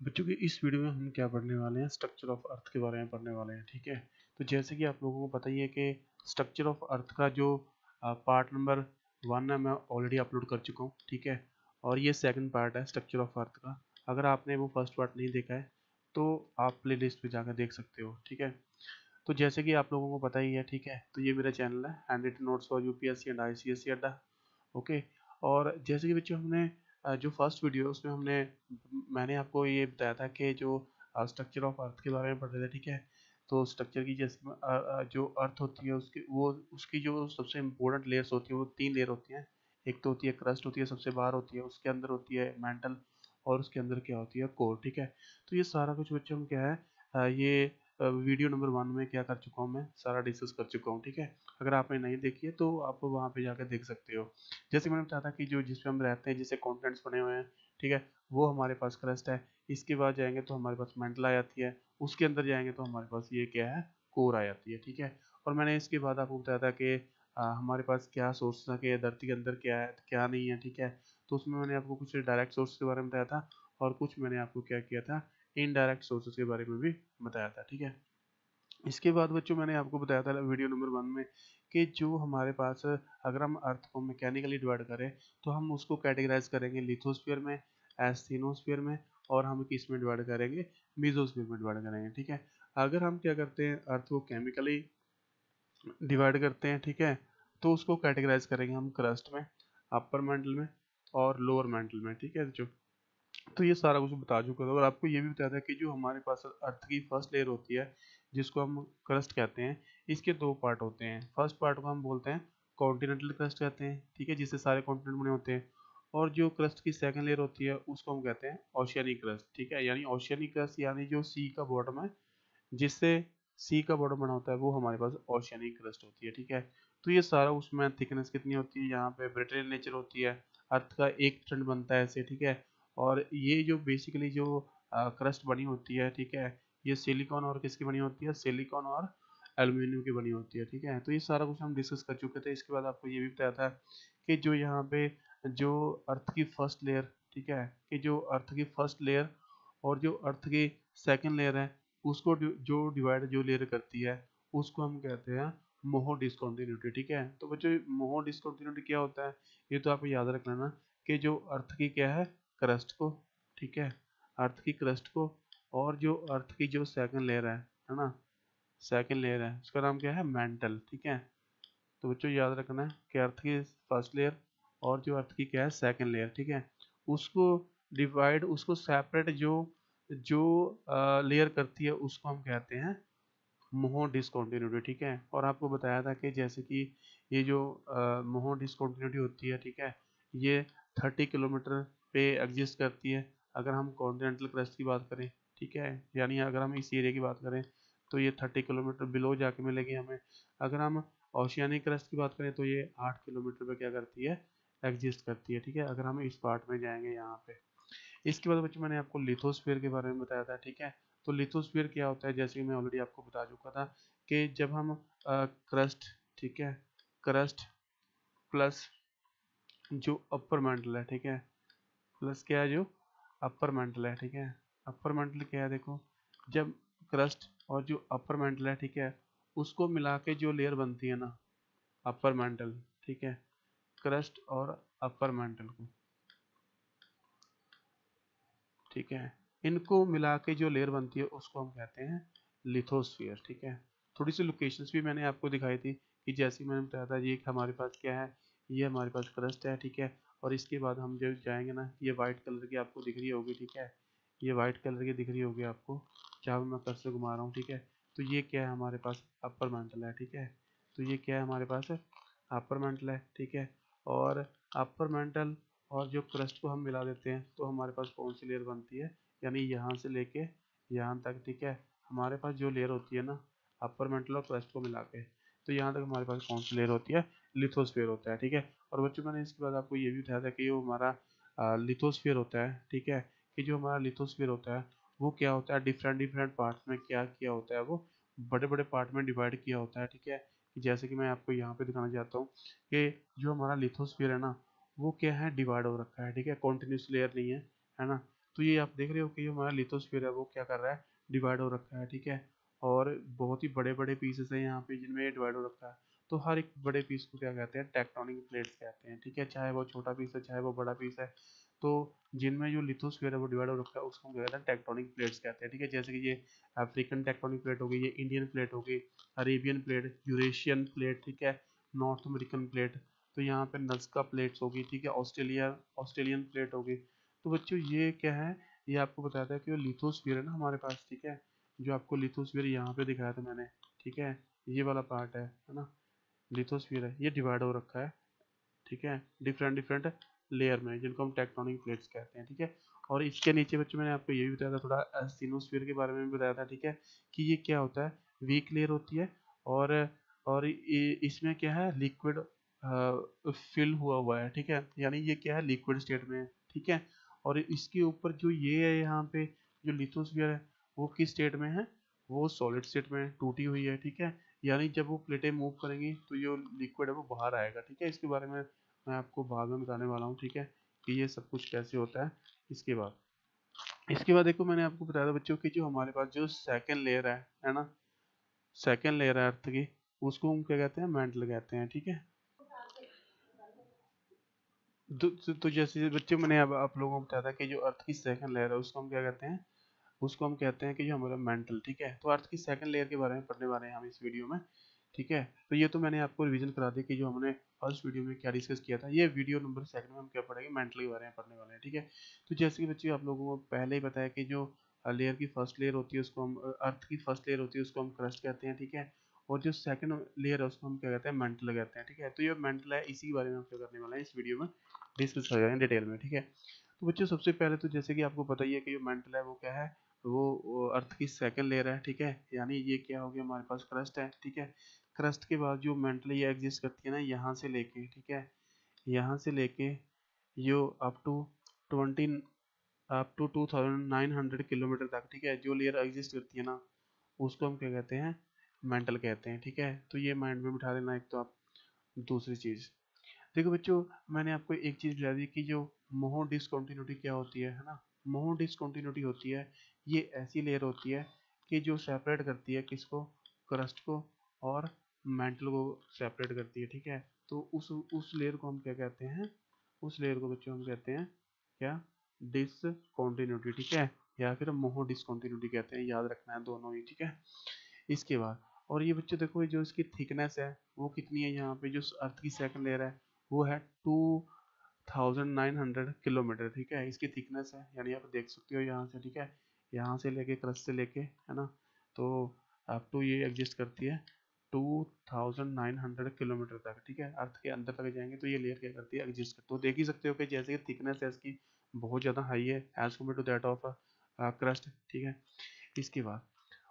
बच्चों की इस वीडियो में हम क्या पढ़ने वाले हैं, स्ट्रक्चर ऑफ अर्थ के बारे में पढ़ने वाले हैं। ठीक है, तो जैसे कि आप लोगों को पता ही है कि स्ट्रक्चर ऑफ अर्थ का जो पार्ट नंबर 1 है मैं ऑलरेडी अपलोड कर चुका हूँ। ठीक है, और ये सेकंड पार्ट है स्ट्रक्चर ऑफ अर्थ का। अगर आपने वो फर्स्ट पार्ट नहीं देखा है तो आप प्ले लिस्ट पर जाकर देख सकते हो। ठीक है, तो जैसे कि आप लोगों को पता ही है, ठीक है, तो ये मेरा चैनल है hand written notes for UPSC and ICSC Adda. Okay, और जैसे कि बच्चों हमने जो फर्स्ट वीडियो है उसमें मैंने आपको ये बताया था कि जो स्ट्रक्चर ऑफ अर्थ के बारे में पढ़ रहे थे। ठीक है, तो स्ट्रक्चर की जैसे जो अर्थ होती है उसकी जो सबसे इम्पोर्टेंट लेयर्स होती है वो 3 लेयर होती हैं। एक तो होती है क्रस्ट, होती है सबसे बाहर होती है, उसके अंदर होती है मेंटल, और उसके अंदर क्या होती है कोर। ठीक है, तो ये सारा कुछ बच्चों में क्या है, ये वीडियो नंबर 1 में क्या कर चुका हूँ, मैं सारा डिस्कस कर चुका हूँ। ठीक है, अगर आपने नहीं देखी है तो आप वहाँ पे जाकर देख सकते हो। जैसे मैंने बताया था कि जो जिसमें हम रहते हैं, जिससे कॉन्टिनेंट्स बने हुए हैं, ठीक है, वो हमारे पास क्रस्ट है। इसके बाद जाएंगे तो हमारे पास मेंटल आ जाती है, उसके अंदर जाएंगे तो हमारे पास ये क्या है, कोर आ जाती है। ठीक है, और मैंने इसके बाद आपको बताया था कि हमारे पास क्या सोर्स था कि धरती के अंदर क्या है क्या नहीं है। ठीक है, तो उसमें मैंने आपको कुछ डायरेक्ट सोर्स के बारे में बताया था, और कुछ मैंने आपको क्या किया था, इनडायरेक्ट सोर्सेज के बारे में भी बताया था। ठीक है, इसके बाद बच्चों मैंने आपको बताया था वीडियो नंबर 1 में कि जो हमारे पास, अगर हम अर्थ को मैकेनिकली डिवाइड करें तो हम उसको कैटेगराइज करेंगे लिथोस्फीयर में, एस्थीनोस्फीयर में, और हम किस में डिवाइड करेंगे, मीजोस्फीयर में डिवाइड करेंगे। ठीक है, अगर हम क्या करते हैं, अर्थ को केमिकली डिवाइड करते हैं, ठीक है, तो उसको कैटेगराइज करेंगे हम क्रस्ट में, अपर मेंटल में, और लोअर मेंटल में। ठीक है जो, तो ये सारा कुछ बता चुका था, और आपको ये भी बताया था कि जो हमारे पास अर्थ की फर्स्ट लेयर होती है जिसको हम क्रस्ट कहते हैं, इसके 2 पार्ट होते हैं। फर्स्ट पार्ट को हम बोलते हैं कॉन्टिनेंटल क्रस्ट कहते हैं, ठीक है, जिससे सारे कॉन्टिनेंट बने होते हैं। और जो क्रस्ट की सेकंड लेयर होती है उसको हम कहते हैं ओशियनिक क्रस्ट। ठीक है, यानी ओशियनिक क्रस्ट यानी जो सी का बॉटम है, जिससे सी का बॉटम बना होता है, वो हमारे पास ओशियनिक क्रस्ट होती है। ठीक है, तो ये सारा, उसमें थिकनेस कितनी होती है, यहाँ पे ब्रिटेल नेचर होती है, अर्थ का 1% बनता है ऐसे। ठीक है, और ये जो बेसिकली जो क्रस्ट बनी होती है, ठीक है, ये सिलिकॉन और किसकी बनी होती है, सिलिकॉन और एल्यूमिनियम की बनी होती है। ठीक है, तो ये सारा कुछ हम डिस्कस कर चुके थे। इसके बाद आपको ये भी बताया था कि जो यहाँ पे जो अर्थ की फर्स्ट लेयर, ठीक है, कि जो अर्थ की फर्स्ट लेयर और जो अर्थ की सेकंड लेयर है, उसको जो डिवाइड जो लेयर करती है उसको हम कहते हैं मोहो डिस्कंटिन्यूटी। ठीक है, तो बच्चों मोहो डिस्कंटिन्यूटी क्या होता है, ये तो आपको याद रख लेना कि जो अर्थ की क्या है, क्रस्ट को, ठीक है, अर्थ की क्रस्ट को, और जो अर्थ की जो सेकंड लेयर है ना, सेकंड लेयर है, उसका नाम क्या है, मेंटल। ठीक है, तो बच्चों याद रखना है कि अर्थ की फर्स्ट लेयर और जो अर्थ की क्या है, सेकंड लेयर, ठीक है, उसको डिवाइड, उसको सेपरेट जो जो लेयर करती है उसको हम कहते हैं मोहो डिसकंटिन्यूटी। ठीक है, और आपको बताया था कि जैसे कि ये जो मोहो डिसकंटिन्यूटी होती है, ठीक है, ये 30 किलोमीटर पे एग्जिस्ट करती है अगर हम कॉन्टिनेंटल क्रस्ट की बात करें। ठीक है, यानी अगर हम इस एरिया की बात करें तो ये 30 किलोमीटर बिलो जाके मिलेगी हमें। अगर हम ओशियानिक क्रस्ट की बात करें तो ये 8 किलोमीटर पे क्या करती है, एग्जिस्ट करती है। ठीक है, अगर हम इस पार्ट में जाएंगे यहाँ पे। इसके बाद बच्चों मैंने आपको लिथोस्फीयर के बारे में बताया था। ठीक है, तो लिथोस्फीयर क्या होता है, जैसे कि मैं ऑलरेडी आपको बता चुका था कि जब हम क्रस्ट, ठीक है, क्रस्ट प्लस जो अपर मेंटल है, ठीक है, प्लस क्या है, जो अपर मेंटल है, ठीक है, अपर मेंटल क्या है, देखो, जब क्रस्ट और जो अपर मेंटल है, ठीक है, उसको मिला के जो लेयर बनती है ना, अपर मेंटल, ठीक है, क्रस्ट और अपर मेंटल को, ठीक है, इनको मिला के जो लेयर बनती है उसको हम कहते हैं लिथोस्फीयर। ठीक है, थोड़ी सी लोकेशंस भी मैंने आपको दिखाई थी कि जैसे मैंने बताया था, ये हमारे पास क्या है, ये हमारे पास क्रस्ट है। ठीक है, और इसके बाद हम जब जाएंगे ना, ये वाइट कलर की आपको दिख रही होगी, ठीक है, ये वाइट कलर की दिख रही होगी आपको जहाँ पे मैं कर्सर घुमा रहा हूँ। ठीक है, तो ये क्या है, हमारे पास अपर मेंटल है। ठीक है, तो ये क्या है, हमारे पास अपर मेंटल है। ठीक है, और अपर मेंटल और जो क्रस्ट को हम मिला देते हैं तो हमारे पास कौन सी लेयर बनती है, यानी यहाँ से लेके यहाँ तक, ठीक है, हमारे पास जो लेयर होती है ना, अपर मेंटल और क्रस्ट को मिला के, तो यहाँ तक हमारे पास कौन सी लेयर होती है, लिथोस्फीयर होता है। ठीक है, और बच्चों मैंने इसके बाद आपको ये भी बताया था कि जो हमारा लिथोस्फीयर होता है, ठीक है, कि जो हमारा लिथोस्फीयर होता है वो क्या होता है, डिफरेंट डिफरेंट पार्ट्स में क्या किया होता है, वो बड़े बड़े पार्ट में डिवाइड किया होता है। ठीक है, जैसे कि मैं आपको यहाँ पे दिखाना चाहता हूँ कि जो हमारा लिथोस्फीयर है ना, वो क्या है, डिवाइड हो रखा है। ठीक है, कॉन्टिन्यूस लेयर नहीं है, है ना, तो ये आप देख रहे हो कि जो हमारा लिथोस्फीयर है वो क्या कर रहा है, डिवाइड हो रखा है, ठीक है। और बहुत ही बड़े बड़े पीसेस हैं यहाँ पे जिनमें ये डिवाइड हो रखा है। तो हर एक बड़े पीस को क्या कहते हैं, टेक्टोनिक प्लेट्स कहते हैं, ठीक है। चाहे वो छोटा पीस है चाहे वो बड़ा पीस है, तो जिनमें जो लिथोस्फीयर है वो डिवाइड हो रखा है उसको हम क्या कहते हैं, टेक्टोनिक प्लेट्स कहते हैं, ठीक है। जैसे कि ये अफ्रीकन टेक्टोनिक प्लेट हो गई, ये इंडियन प्लेट हो गई, अरेबियन प्लेट, यूरेशियन प्लेट, ठीक है, नॉर्थ अमेरिकन प्लेट, तो यहाँ पे नज़्का प्लेट्स होगी, ठीक है, ऑस्ट्रेलियन प्लेट होगी। तो बच्चों ये क्या है, ये आपको बताया था कि जो लिथोस्फीयर है ना हमारे पास, ठीक है, जो आपको लिथोस्फीयर यहाँ पे दिखाया था मैंने, ठीक है, ये वाला पार्ट है ना, लिथोस्फीयर है, ये डिवाइड हो रखा है, ठीक है, डिफरेंट डिफरेंट लेयर में, जिनको हम टेक्टोनिक प्लेट्स कहते हैं, ठीक है। और इसके नीचे बच्चों मैंने आपको ये भी बताया था, थोड़ा सीनोस्फीयर के बारे में भी बताया था, ठीक है, कि ये क्या होता है, वीक लेयर होती है, और इसमें क्या है, लिक्विड फिल हुआ हुआ है, ठीक है, यानी ये क्या है, लिक्विड स्टेट में है, ठीक है। और इसके ऊपर जो ये है यहाँ पे, जो लिथोस्फीयर है वो किस स्टेट में है, वो सॉलिड स्टेट में टूटी हुई है, ठीक है। यानी जब वो प्लेटें मूव करेंगी तो जो लिक्विड है वो बाहर आएगा, ठीक है। इसके बारे में मैं आपको बाद में बताने वाला हूँ, ठीक है, कि ये सब कुछ कैसे होता है। इसके बाद देखो मैंने आपको बताया था बच्चों की जो हमारे पास जो सेकंड लेयर है ना, सेकंड लेयर है अर्थ की, उसको हम क्या कहते हैं, मैंटल कहते हैं, ठीक है। तो जैसे बच्चों मैंने अब आप लोगों को बताया था कि जो अर्थ की सेकंड लेयर है उसको हम क्या कहते हैं, उसको हम कहते हैं कि जो हमारा मेंटल, ठीक है। तो अर्थ की सेकंड लेयर के बारे में पढ़ने वाले हैं हम इस वीडियो में, ठीक है। तो ये तो मैंने आपको रिवीजन करा दी कि जो हमने फर्स्ट वीडियो में क्या डिस्कस किया था। ये वीडियो नंबर सेकंड में हम क्या पढ़ेंगे, मेंटल के बारे में पढ़ने वाले हैं, ठीक है। तो जैसे कि बच्चे आप लोगों को पहले ही बताया कि जो लेयर की फर्स्ट लेयर होती है उसको हम अर्थ की फर्स्ट लेयर होती है उसको हम क्रस्ट कहते हैं, ठीक है। और जो सेकंड लेयर है उसको हम क्या कहते हैं, मेंटल कहते हैं, ठीक है। तो ये मेंटल है, इसी के बारे में हम क्या करने वाले हैं, इस वीडियो में डिस्कस करेंगे डिटेल में, ठीक है। तो बच्चों सबसे पहले तो जैसे कि आपको पता ही है कि जो मेंटल है वो क्या है, वो अर्थ की सेकंड लेयर है, ठीक है। यानी ये क्या हो गया, हमारे पास क्रस्ट है, ठीक है। क्रस्ट के बाद जो मेंटल ये एग्जिस्ट करती है ना, यहाँ से लेके, ठीक है, यहाँ से लेके यो up to 20 up to 2900 kilometre तक, ठीक है, जो लेयर एग्जिस्ट करती है ना उसको हम क्या कहते हैं, मेंटल कहते हैं, ठीक है। तो ये माइंड में बिठा लेना। एक तो आप दूसरी चीज देखो बच्चों, मैंने आपको एक चीज बता दी कि जो मोहो डिसकंटिन्यूटी क्या होती है ना। मोहो डिसकंटिन्यूटी होती है, ये ऐसी लेयर होती है कि जो सेपरेट करती है किसको, क्रस्ट को, और मेंटल को सेपरेट करती है, ठीक है। तो उस लेयर को हम क्या कहते हैं, उस लेयर को बच्चों हम कहते हैं क्या, डिसकंटिन्यूटी, ठीक है, या फिर मोहो डिसकंटिन्यूटी कहते हैं, याद रखना है दोनों ही, ठीक है। इसके बाद और ये बच्चों देखो जो इसकी थिकनेस है वो कितनी है, यहाँ पे जो अर्थ की सेकंड लेयर है वो है 2900 किलोमीटर, ठीक है, इसकी थिकनेस है। यानी आप देख सकते हो यहाँ से, ठीक है, यहाँ से लेके क्रस्ट से लेके, है ना, तो अप टू ये एग्जिस्ट करती है 2900 किलोमीटर तक, ठीक है। अर्थ के अंदर तक जाएंगे तो ये लेयर क्या करती है, एग्जिस्ट करती है। तो देख ही सकते हो कि जैसे कि थिकनेस है इसकी बहुत ज़्यादा हाई है as compared to that of crust, ठीक है। इसके बाद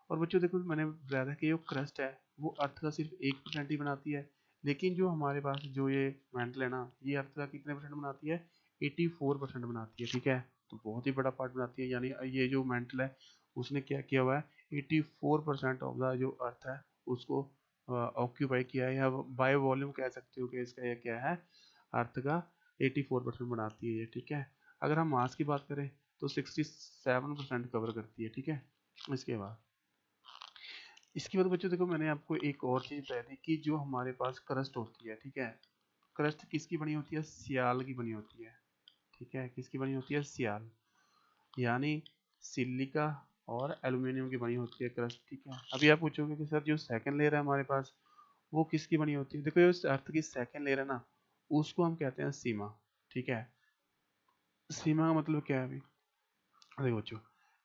और बच्चों देखो मैंने बताया था कि जो क्रस्ट है वो अर्थ का सिर्फ 1% ही बनाती है, लेकिन जो हमारे पास जो ये मेंटल है ना, ये अर्थ का कितने परसेंट बनाती है, 84% बनाती है, ठीक है। तो बहुत ही बड़ा पार्ट बनाती है। यानी ये जो मेंटल है उसने क्या किया हुआ है, 84% ऑफ द जो अर्थ है उसको ऑक्यूपाई किया है, या बाय वॉल्यूम कह सकते हो कि इसका ये क्या है, अर्थ का 84% बनाती है ये, ठीक है। अगर हम मास की बात करें तो 67% कवर करती है, ठीक है। इसके बाद बच्चों देखो मैंने आपको एक और चीज बताई थी कि जो हमारे पास क्रस्ट होती है, ठीक है, क्रस्ट किसकी बनी होती है, सियाल की बनी होती है, ठीक है, किसकी बनी होती है, सियाल, यानी सिलिका और एल्यूमिनियम की बनी होती है क्रस्ट, ठीक है। अभी आप पूछोगे कि सर जो सेकंड लेयर है हमारे पास वो किसकी बनी होती है, देखो ये अर्थ की सेकंड लेयर है ना, उसको हम कहते हैं सीमा, ठीक है। सीमा का मतलब क्या है, अभी देखो बच्चों,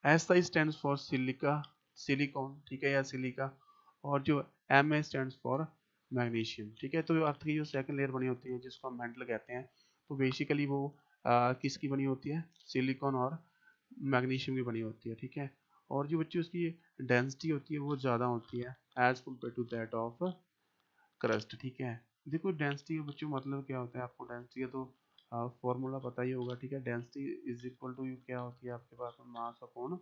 S I stand for silica, silicon, ठीक है, या सिलिका, और जो M A stand for magnesium, ठीक है। तो अर्थ की जो सेकंड लेयर बनी होती है जिसको हम मेंटल कहते हैं, तो बेसिकली वो किसकी बनी होती है, सिलिकॉन और मैग्नीशियम की बनी होती है, ठीक है। और जो बच्चों उसकी डेंसिटी होती है वो ज़्यादा होती है as compared to that of crust, ठीक है। देखो डेंसिटी का बच्चों मतलब क्या होता है, आपको डेंसिटी का तो फॉर्मूला पता ही होगा, ठीक है। डेंसिटी इज इक्वल टू क्या होती है आपके पास, मास अपॉन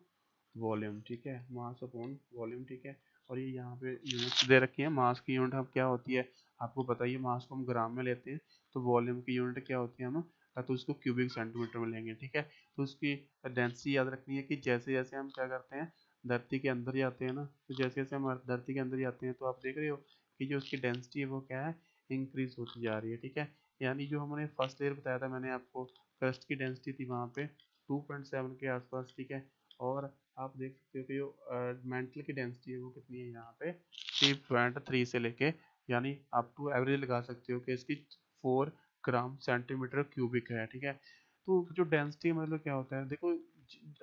वॉल्यूम, ठीक है, मास अपॉन वॉल्यूम, ठीक है। और ये यहाँ पे यूनिट्स दे रखी है। मास की यूनिट हम क्या होती है, आपको पता ही है, मास को हम ग्राम में लेते हैं, तो वॉल्यूम की यूनिट क्या होती है, हम तो उसको क्यूबिक सेंटीमीटर में लेंगे, ठीक है। तो उसकी डेंसिटी याद रखनी है कि जैसे जैसे हम क्या करते हैं धरती के अंदर जाते हैं ना, तो जैसे जैसे हम धरती के अंदर जाते हैं तो आप देख रहे हो कि जो उसकी डेंसिटी है वो क्या है, इंक्रीज होती जा रही है, ठीक है। यानी जो हमने फर्स्ट लेयर बताया था मैंने आपको, क्रस्ट की डेंसिटी थी वहाँ पे 2.7 के आसपास, ठीक है। और आप देख सकते हो कि जो मेंटल की डेंसिटी है वो कितनी है यहाँ पे 3.3 से लेके, यानी अप टू एवरेज लगा सकते हो कि इसकी 4 ग्राम सेंटीमीटर क्यूबिक है, ठीक है। तो जो डेंसिटी मतलब क्या होता है, देखो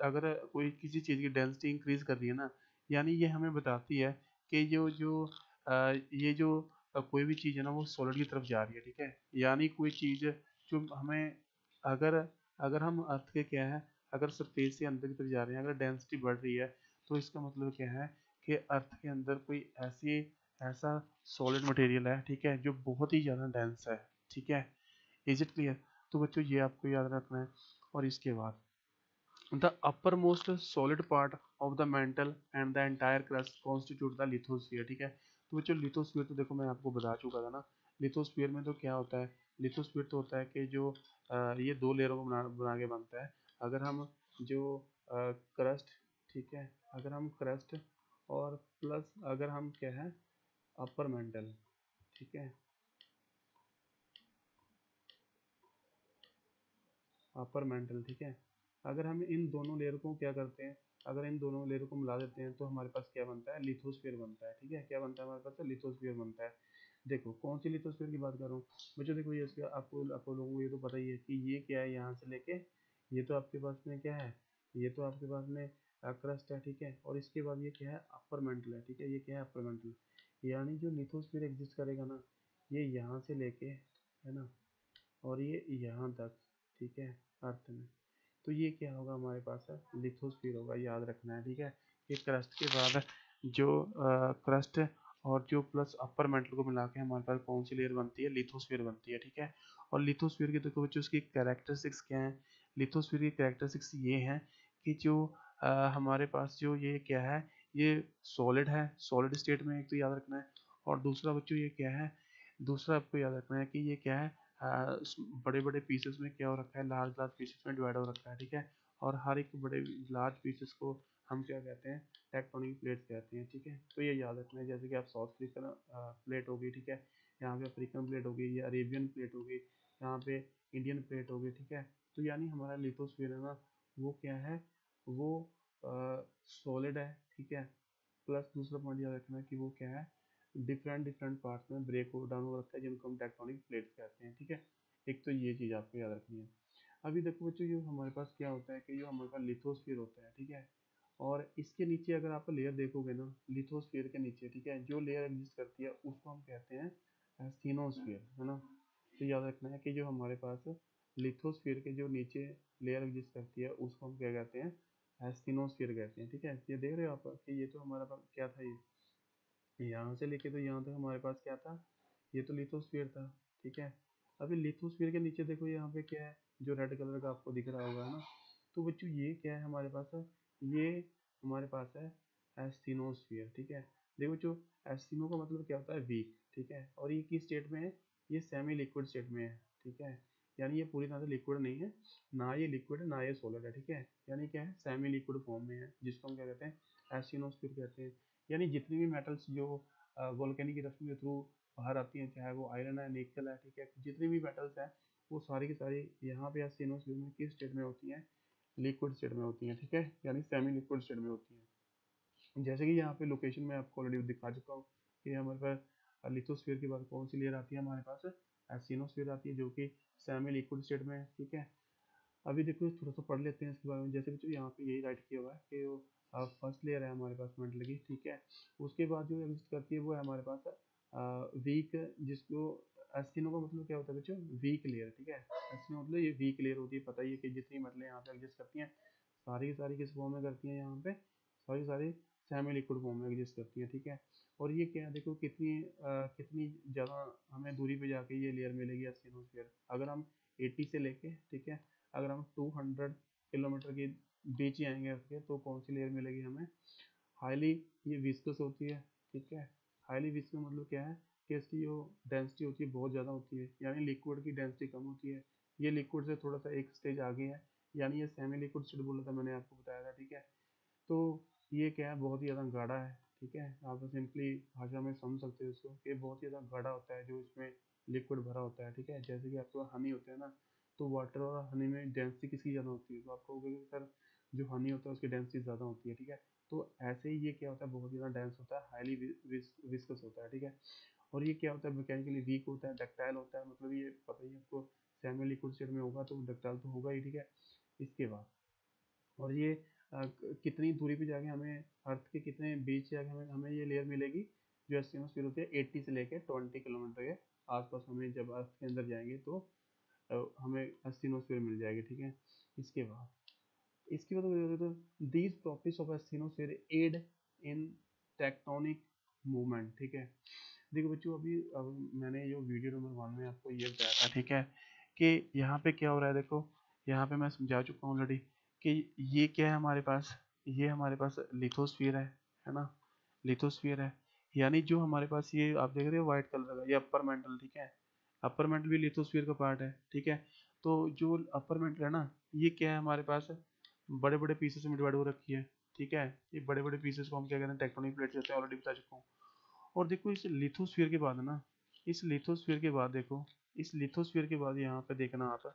अगर कोई किसी चीज़ की डेंसिटी इंक्रीज कर रही है ना, यानी ये हमें बताती है कि जो जो ये जो कोई भी चीज़ है ना वो सॉलिड की तरफ जा रही है, ठीक है। यानी कोई चीज़ जो हमें अगर अगर हम अर्थ के क्या है, अगर स्पेस से अंदर की तरफ जा रहे हैं, अगर डेंसिटी बढ़ रही है तो इसका मतलब क्या है कि अर्थ के अंदर कोई ऐसा सॉलिड मटेरियल है, ठीक है, जो बहुत ही ज़्यादा डेंस है, ठीक है। Is it clear? तो बच्चों ये आपको याद रखना है। और इसके बाद the upper most solid part of the mental and the entire crust constitute the lithosphere, ठीक है। तो बच्चों लिथोस्फीयर तो देखो मैं आपको बता चुका था ना, लिथोस्फीयर में तो क्या होता है, लिथोस्फीयर तो होता है कि जो ये दो लेयरों को बना के बनता है। अगर हम जो क्रस्ट, ठीक है, अगर हम क्रस्ट और प्लस अगर हम क्या है अपर मेंटल, ठीक है, अपर मेंटल, ठीक है, अगर हम इन दोनों लेयर को क्या करते हैं, अगर इन दोनों लेयर को मिला देते हैं तो हमारे पास क्या बनता है, लिथोस्फीयर बनता है, ठीक है। क्या बनता है हमारे पास, लिथोस्फीयर बनता है। देखो कौन सी लिथोस्फीयर की बात कर रहा हूँ बच्चों, देखो ये इसका आपको लोगों को ये तो पता ही है कि ये क्या है, यहाँ से लेके ये तो आपके पास में क्या है, ये तो आपके पास में क्रस्ट है, ठीक है। और इसके बाद ये क्या है, अपर मेंटल है, ठीक है, ये क्या है, अपर मेंटल। यानी जो लिथोस्फीयर एग्जिस्ट करेगा ना, ये यहाँ से लेके है ना, और ये यहाँ तक, ठीक है, अर्थ में। तो ये क्या होगा हमारे पास है, लिथोस्फीयर होगा, याद रखना है, ठीक है। ये क्रस्ट के बाद जो क्रस्ट और जो प्लस अपर मेंटल को मिला के हमारे पास कौन सी लेयर बनती है, लिथोस्फीयर बनती है, ठीक है। और लिथोस्फीयर की देखो बच्चों उसकी कैरेक्टरिस्टिक्स क्या है, लिथोस्फीयर की कैरेक्टरिस्टिक्स ये हैं कि जो हमारे पास जो ये क्या है, ये सॉलिड है, सॉलिड स्टेट में एक तो याद रखना है। और दूसरा बच्चों ये क्या है, दूसरा आपको याद रखना है कि ये क्या है, बड़े बड़े पीसेस में क्या हो रखा है, लार्ज लार्ज पीसेस में डिवाइड हो रखा है, ठीक है। और हर एक बड़े लार्ज पीसेस को हम क्या कहते हैं, टेक्टोनिक प्लेट्स कहते हैं, ठीक है। तो ये याद रखना है, जैसे कि आप साउथ अफ्रीकन प्लेट होगी, ठीक है, यहाँ पे अफ्रीकन प्लेट होगी, ये अरेबियन प्लेट होगी, यहाँ पे इंडियन प्लेट होगी, ठीक है। तो यानी हमारा लिथोस्फीयर है ना, वो क्या है, वो सॉलिड है, ठीक है। प्लस दूसरा पॉइंट याद रखना है कि वो क्या है, डिफरेंट डिफरेंट पार्ट्स में ब्रेक डाउन हो रखा है, जिनको हम टेक्टोनिक प्लेट्स कहते हैं, ठीक है। एक तो ये चीज़ आपको याद रखनी है। अभी देखो बच्चों जो हमारे पास क्या होता है कि जो हमारे पास लिथोस्फीयर होता है, ठीक है, और इसके नीचे अगर आप लेयर देखोगे ना, लिथोस्फीयर के नीचे, ठीक है, जो लेयर एग्जिस्ट करती है उसको हम कहते हैं स्टेनोस्फीयर, है ना। तो याद रखना है कि जो हमारे पास लिथोस्फीयर के जो नीचे लेयर एग्जिस्ट करती है उसको हम क्या कहते हैं, स्टेनोस्फीयर कहते हैं, ठीक है। ये देख रहे हो आप कि ये तो हमारा पास क्या था, ये यहाँ से लेके तो यहाँ तक हमारे पास क्या था, ये तो लिथोस्फीयर था, ठीक है। अभी लिथोस्फीयर के नीचे देखो यहाँ पे क्या है, जो रेड कलर का आपको दिख रहा होगा, है ना। तो बच्चों ये क्या है हमारे पास है, ये हमारे पास है एस्थिनोस्फीयर, ठीक है। देखो बच्चों एस्थिनो का मतलब क्या होता है, वीक, ठीक है। और ये किस स्टेट में है, ये सेमी लिक्विड स्टेट में है, ठीक है। यानी ये पूरी तरह से लिक्विड नहीं है, ना ये लिक्विड है ना ये सॉलिड है, ठीक है। यानी क्या है, सेमी लिक्विड फॉर्म में है, जिसको हम क्या कहते हैं, एस्थिनोस्फीयर कहते हैं। यानी जितनी भी मेटल्स जो वोल्केनिक इरप्शन के थ्रू बाहर आती हैं, चाहे वो आयरन है, निकल है, ठीक है, जितनी भी मेटल्स हैं वो सारी की सारी यहाँ पे एस्थिनोस्फीयर में किस स्टेट में होती हैं, लिक्विड स्टेट में होती हैं, ठीक है, यानी सेमी लिक्विड स्टेट में होती हैं। जैसे कि यहाँ पे लोकेशन में आपको ऑलरेडी दिखा चुका हूँ कि हमारे पास लिथोस्फीयर के बाद कौन सी लेयर आती है, हमारे पास एस्थिनोस्फीयर आती है जो कि सेमी लिक्विड स्टेट में है, ठीक है। अभी देखो थोड़ा सा पढ़ लेते हैं इसके बारे में। जैसे कि यहाँ पे यही राइट किया हुआ है कि वो फर्स्ट लेयर है हमारे पास मेंटल की, ठीक है। उसके बाद जो एग्जिस्ट करती है वो है हमारे पास वीक, जिसको एस्टिनो का मतलब क्या होता है बच्चों, वीक लेयर, ठीक है। एस्टिनो मतलब ये वीक लेयर होती है, पता ही है कि जितनी मेटल यहाँ पे एग्जिस्ट करती हैं सारी की सारी किस फॉर्म में करती हैं, यहाँ पे सारी सारी सेमी लिक्विड फॉर्म में एग्जिस्ट करती हैं, ठीक है। और ये क्या है, देखो कितनी ज़्यादा हमें दूरी पे जाके ये लेयर मिलेगी एस्टिनोस्फीयर। अगर हम 80 से लेके, ठीक है, अगर हम 200 किलोमीटर के बीच ही आएंगे उसके, तो कौन सी लेयर मिलेगी हमें, हाईली, ये विस्कस होती है, ठीक है। हाईली विस्कस मतलब क्या है कि इसकी जो डेंसिटी होती है बहुत ज़्यादा होती है, यानी लिक्विड की डेंसिटी कम होती है, ये लिक्विड से थोड़ा सा एक स्टेज आगे है, यानी ये सेमी लिक्विड स्टेट बोला था, मैंने आपको बताया था, ठीक है। तो ये क्या है, बहुत ही ज़्यादा गाढ़ा है, ठीक है। आप सिंपली भाषा में समझ सकते हो इसको कि बहुत ही ज़्यादा गाढ़ा होता है जो इसमें लिक्विड भरा होता है, ठीक है। जैसे कि आपको हनी होता है ना, तो वाटर और हनी में डेंसिटी किसकी ज़्यादा होती है, तो आपको होगा कि सर जो हनी होता है उसकी डेंसिटी ज़्यादा होती है, ठीक है। तो ऐसे ही ये क्या होता है, बहुत ज़्यादा डेंस होता है, हाईली विस्कस होता है, ठीक है। और ये क्या होता है, मैकेनिकली वीक होता है, डक्टाइल होता है, मतलब ये पता ही है आपको, सेमी लिक्विड स्टेट में होगा तो डक्टाइल तो होगा ही, ठीक है। इसके बाद और ये कितनी दूरी पे जाके हमें, अर्थ के कितने बीच जाके हमें हमें ये लेयर मिलेगी, जो एस्टिनोस्फीयर होती है 80 से लेकर 20 किलोमीटर के आसपास, हमें जब अर्थ के अंदर जाएंगे तो हमें एस्टिनोस्फीयर मिल जाएगी, ठीक है। इसके बाद तो these properties of asthenosphere aid in tectonic movement, ठीक है। देखो बच्चों, अब मैंने जो वीडियो नंबर 1 में आपको ये बताया था, ठीक है, कि यहाँ पे क्या हो रहा है, देखो यहाँ पे मैं समझा चुका हूँ ऑलरेडी कि ये क्या है हमारे पास, ये हमारे पास लिथोस्फीयर है ना, लिथोस्फीयर है। यानी जो हमारे पास ये आप देख रहे हो व्हाइट कलर का, ये अपर मेंटल, ठीक है। अपर मेंटल भी लिथोस्फीयर का पार्ट है, ठीक है। तो जो अपर मेंटल है ना, ये क्या है हमारे पास, बड़े बड़े पीसेस में डिवाइड हो रखी है, ठीक है। ये बड़े बड़े पीसेस को हम क्या कहते हैं, टेक्टोनिक प्लेट्स कहते हैं, ऑलरेडी बता चुका हूँ। और देखो इस लिथोस्फीयर के बाद ना, इस लिथोस्फीयर के बाद देखो, इस लिथोस्फीयर के बाद यहाँ पे देखना आप,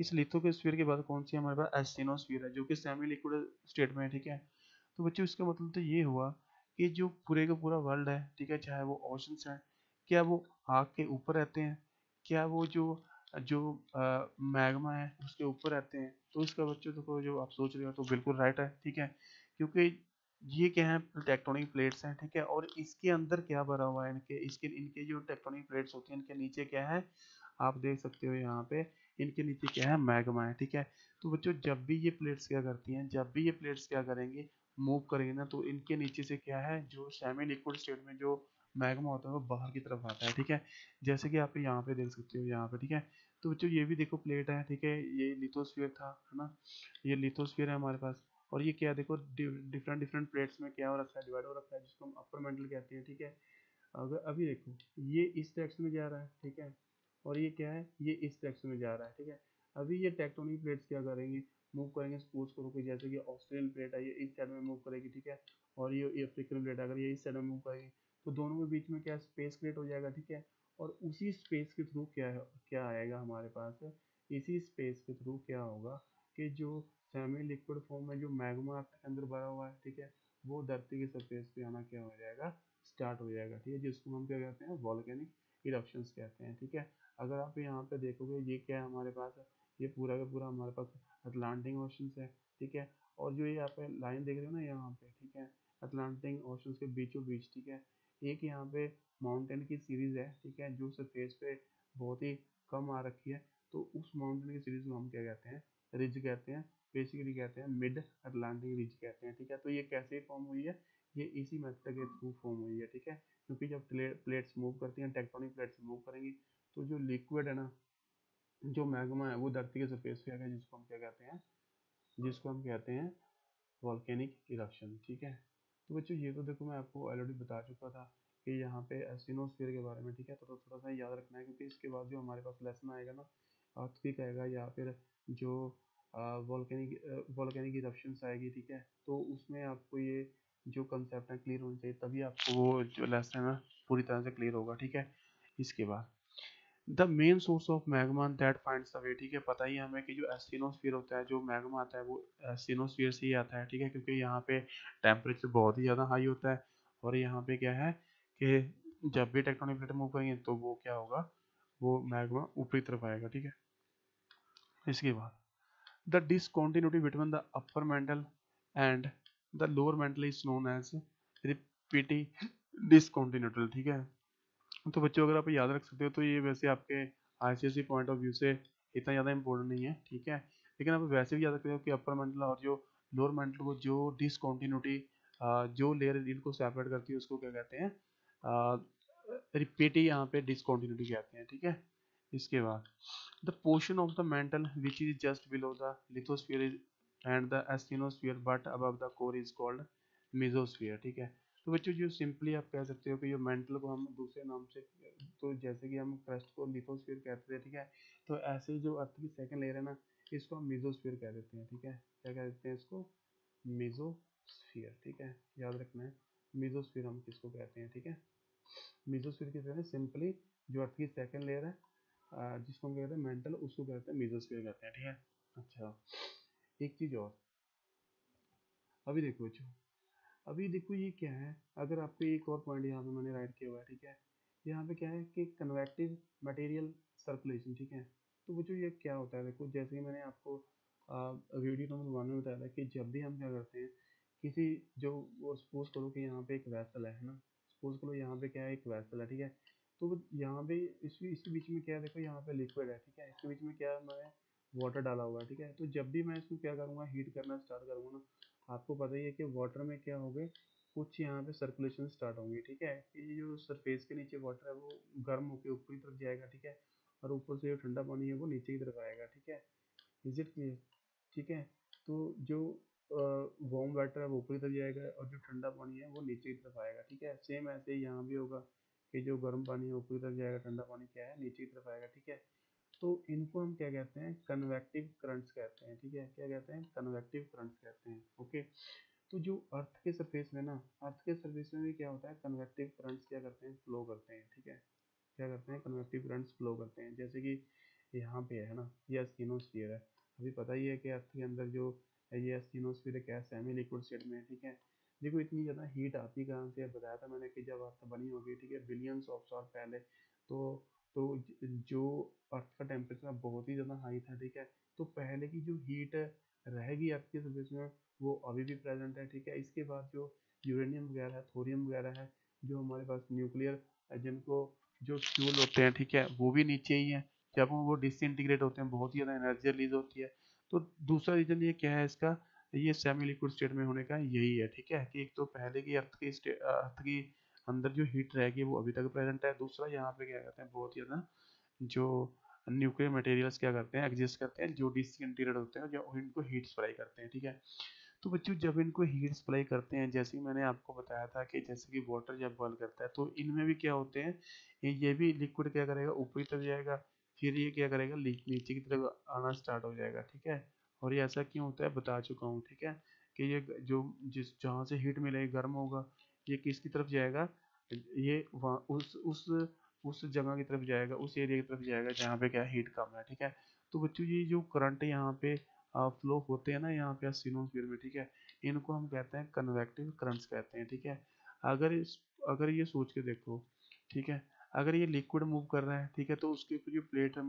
इस लिथोस्फीयर के बाद कौन सी हमारे पास एस्टिनोस्फीयर है, जो कि सेमी लिक्विड स्टेट में है, ठीक है। तो बच्चों इसका मतलब तो ये हुआ कि जो पूरे का पूरा वर्ल्ड है, ठीक है, चाहे वो ओशंस है, क्या वो आग के ऊपर रहते हैं, क्या वो जो जो मैग्मा है उसके ऊपर रहते हैं। तो इसका बच्चों देखो, जो आप सोच रहे हो तो बिल्कुल राइट है, ठीक है। क्योंकि ये क्या है, टेक्टोनिक प्लेट्स हैं, ठीक है। और इसके अंदर क्या भरा हुआ है, इनके जो टेक्टोनिक प्लेट्स होती हैं, इनके नीचे क्या है, आप देख सकते हो यहाँ पे, इनके नीचे क्या है, मैग्मा है, ठीक है। तो बच्चों जब भी ये प्लेट्स क्या करती हैं, जब भी ये प्लेट्स क्या करेंगे, मूव करेंगे ना, तो इनके नीचे से क्या है, जो सेमी लिक्विड स्टेट में जो मैग्मा होता है वो बाहर की तरफ आता है, ठीक है। जैसे कि आप यहाँ पे देख सकते हो, यहाँ पे, ठीक है। तो बच्चों ये भी देखो प्लेट है, ठीक है, ये लिथोस्फीयर था, है ना, ये लिथोस्फीयर है हमारे पास। और ये क्या देखो, डिफरेंट डिफरेंट प्लेट्स में क्या हो रखा है, डिवाइड हो रखा है, जिसको हम अपर मेंटल कहते हैं, ठीक है। अगर अभी देखो ये इस डायरेक्शन में जा रहा है, ठीक है, और ये क्या है, ये इस डायरेक्शन में जा रहा है, ठीक है। अभी ये टेक्टोनिक प्लेट्स क्या करेंगे, मूव करेंगे, सपोज करो कि जैसे कि ऑस्ट्रेलियन प्लेट है, ये इस साइड में मूव करेगी, ठीक है। और ये अफ्रीकन प्लेट अगर ये इस साइड में मूव करेगी, तो दोनों के बीच में क्या स्पेस क्रिएट हो जाएगा, ठीक है। और उसी स्पेस के थ्रू क्या आएगा हमारे पास, इसी स्पेस के थ्रू क्या होगा कि जो सेमी लिक्विड फॉर्म में जो मैग्मा आपके अंदर भरा हुआ है, ठीक है, वो धरती की सरफेस पे आना क्या हो जाएगा, स्टार्ट हो जाएगा, ठीक है। जिसको हम क्या कहते हैं, वॉल्केनिक इरप्शंस कहते हैं, ठीक है। अगर आप यहाँ पे देखोगे, ये क्या है हमारे पास, ये पूरा का पूरा हमारे पास अटलांटिक ओशन है, ठीक है। और जो ये आप लाइन देख रहे हो ना यहाँ पे, ठीक है, अटलांटिक ओशन के बीचों बीच, ठीक है, एक यहाँ पे माउंटेन की सीरीज है, ठीक है, जो सरफेस पे बहुत ही कम आ रखी है। तो उस माउंटेन की सीरीज को हम क्या कहते हैं, रिज कहते हैं, बेसिकली कहते हैं मिड अटलांटिक रिज कहते हैं, ठीक है। तो ये कैसे फॉर्म हुई है, ये इसी मेथड के थ्रू फॉर्म हुई है, ठीक है। क्योंकि जब प्लेट्स मूव करती हैं, टेक्टोनिक प्लेट्स मूव करेंगी, तो जो लिक्विड है ना, जो मैग्मा है वो धरती के सरफेस पे आएगा, जिसको हम कहते हैं वॉल्केनिक इरप्शन, ठीक है। तो बच्चों ये तो देखो मैं आपको ऑलरेडी बता चुका था कि यहाँ पे एस्टिनोस्फीयर के बारे में, ठीक है। तो थोड़ा सा याद रखना है, क्योंकि इसके बाद जो हमारे पास लेसन आएगा ना, अर्थक्वेक आएगा, या फिर जो वॉल्केनिक इरप्शंस आएगी, ठीक है। तो उसमें आपको ये जो कंसेप्ट है क्लियर होना चाहिए, तभी आपको वो जो लेसन है ना पूरी तरह से क्लियर होगा, ठीक है। इसके बाद the main source of magma that finds the way, ठीक है। पता ही है हमें कि जो एस्टिनोस्फीयर होता है, जो मैग्मा आता है वो एस्टिनोस्फीयर से ही आता है, ठीक है। क्योंकि यहाँ पे टेम्परेचर बहुत ही ज़्यादा हाई होता है, और यहाँ पे क्या है कि जब भी टेक्टोनिक प्लेट मूव करेंगे तो वो क्या होगा, वो मैग्मा ऊपरी तरफ आएगा, ठीक है। इसके बाद the discontinuity between the upper mantle and the lower mantle is known as Repetti discontinuity, ठीक है। तो बच्चों अगर आप याद रख सकते हो तो ये वैसे आपके आईसीएसई पॉइंट ऑफ व्यू से इतना ज़्यादा इंपॉर्टेंट नहीं है, ठीक है। लेकिन आप वैसे भी याद रखते हो कि अपर मेंटल और जो लोअर मेंटल को जो डिसकॉन्टिन्यूटी जो लेयर इनको सेपरेट करती है उसको क्या कहते हैं, रिपीटी, यहाँ पे डिसकॉन्टिन्यूटी कहते हैं, ठीक है। इसके बाद the portion of the mantle which is just below the lithosphere and the asthenosphere but above the core is called mesosphere, ठीक है। तो बच्चों जो सिंपली आप कह सकते हो कि जो मेंटल को हम दूसरे नाम से, तो जैसे कि हम क्रस्ट को लिथोस्फीयर कहते थे, ठीक है, तो ऐसे ही जो अर्थ की सेकंड लेयर है ना, इसको हम मेसोस्फीयर कह देते हैं, ठीक है, क्या कह देते हैं इसको, मेसोस्फीयर, ठीक है, याद रखना है, मेसोस्फीयर हम किसको कहते हैं, ठीक है, मेसोस्फीयर किसे कहते हैं, सिंपली जो अर्थ की सेकंड लेयर है, जिसको हम कहते हैं मेंटल, उसको कहते हैं मेसोस्फीयर कहते हैं, ठीक है। अच्छा, एक चीज और, अभी देखो बच्चों, अभी देखो ये क्या है, अगर आपको एक और पॉइंट यहाँ पे मैंने राइट किया हुआ है, ठीक है, यहाँ पे क्या है कि कन्वेक्टिव मटेरियल सर्कुलेशन, ठीक है, तो बच्चों ये क्या होता है, देखो जैसे कि मैंने आपको वीडियो नंबर 1 में बताया था कि जब भी हम क्या करते हैं किसी, जो वो सपोज करो कि यहाँ पे एक वैसल है ना, सपोज करो यहाँ पे क्या है, एक वैसल है, ठीक है, तो यहाँ पे इसके बीच में क्या है, देखो यहाँ पे लिक्विड है, ठीक है, इसके बीच में क्या है, मैंने वाटर डाला हुआ है, ठीक है, तो जब भी मैं इसको क्या करूँगा, हीट करना स्टार्ट करूँगा ना, आपको पता ही है कि वाटर में क्या होगा, कुछ यहाँ पे सर्कुलेशन स्टार्ट होंगी, ठीक है, ये जो सरफेस के नीचे वाटर है वो गर्म होकर ऊपरी तरफ जाएगा, ठीक है, और ऊपर से जो ठंडा पानी है वो नीचे की तरफ आएगा, ठीक है, इज इट क्लियर, ठीक है, तो जो वार्म वाटर है वो ऊपरी तरफ जाएगा और जो ठंडा पानी है वो नीचे की तरफ आएगा, ठीक है, सेम ऐसे ही यहाँ भी होगा कि जो गर्म पानी है ऊपरी तरफ जाएगा, ठंडा पानी क्या है नीचे की तरफ आएगा, ठीक है, तो इनको हम क्या कहते हैं, कन्वेक्टिव करंट्स कहते हैं, ठीक है, क्या कहते हैं, कन्वेक्टिव करंट्स कहते हैं, ओके। तो जो अर्थ के सरफेस में ना, अर्थ के सरफेस में भी क्या होता है, कन्वेक्टिव करंट्स क्या करते हैं, फ्लो करते हैं, ठीक है, क्या करते हैं, कन्वेक्टिव करंट्स फ्लो करते हैं, जैसे कि यहाँ पे है ना, ये एस्किनोस्फीयर है, अभी पता ही है कि अर्थ के अंदर जो है ये एस्किनोस्फीयर क्या है, सेमी लिक्विड स्टेट में है, ठीक है, देखो इतनी ज़्यादा हीट आती कहाँ से है, बताया था मैंने कि जब अर्थ बनी होगी, ठीक है, बिलियंस ऑफ साल पहले, तो जो अर्थ का टेम्परेचर बहुत ही ज़्यादा हाई था, ठीक है, तो पहले की जो हीट रहेगी अर्थ के सरफेस में वो अभी भी प्रेजेंट है, ठीक है, इसके बाद जो यूरेनियम वगैरह है, थोरियम वगैरह है, जो हमारे पास न्यूक्लियर, जिनको जो फ्यूल होते हैं, ठीक है, वो भी नीचे ही है, जब वो डिसइंटीग्रेट होते हैं बहुत ही ज़्यादा एनर्जी रिलीज होती है, तो दूसरा रीजन ये क्या है इसका, ये सेमी लिक्विड स्टेट में होने का यही है, ठीक है, कि एक तो पहले की अर्थ की अंदर जो हीट रहेगी वो अभी तक प्रेजेंट है, दूसरा यहाँ पे क्या कहते हैं, बहुत ही ज़्यादा जो न्यूक्लियर मटेरियल्स क्या करते हैं, एग्जिस्ट करते हैं, जो डिसइंटीग्रेट होते हैं, जो इनको हीट सप्लाई करते हैं, ठीक है, तो बच्चों जब इनको हीट सप्लाई करते हैं, जैसे कि मैंने आपको बताया था कि जैसे कि वाटर जब बॉयल करता है तो इनमें भी क्या होते हैं, ये भी लिक्विड क्या करेगा, ऊपरी तरफ जाएगा, फिर ये क्या करेगा, नीचे की तरफ आना स्टार्ट हो जाएगा, ठीक है, और ये ऐसा क्यों होता है बता चुका हूँ, ठीक है, कि ये जो जहाँ से हीट मिलेगी गर्म होगा, ये किसकी तरफ जाएगा, ये वहाँ उस जगह की तरफ जाएगा, उस एरिया की तरफ जाएगा जहाँ पे क्या हीट कम है, ठीक है, तो बच्चों ये जो करंट यहाँ पे फ्लो होते हैं ना यहाँ पे एस्टेनोस्फीयर में, ठीक है, इनको हम कहते हैं कन्वेक्टिव करंट्स कहते हैं, ठीक है, अगर ये सोच के देखो, ठीक है, अगर ये लिक्विड मूव कर रहा है, ठीक है, तो उसके ऊपर जो प्लेट है,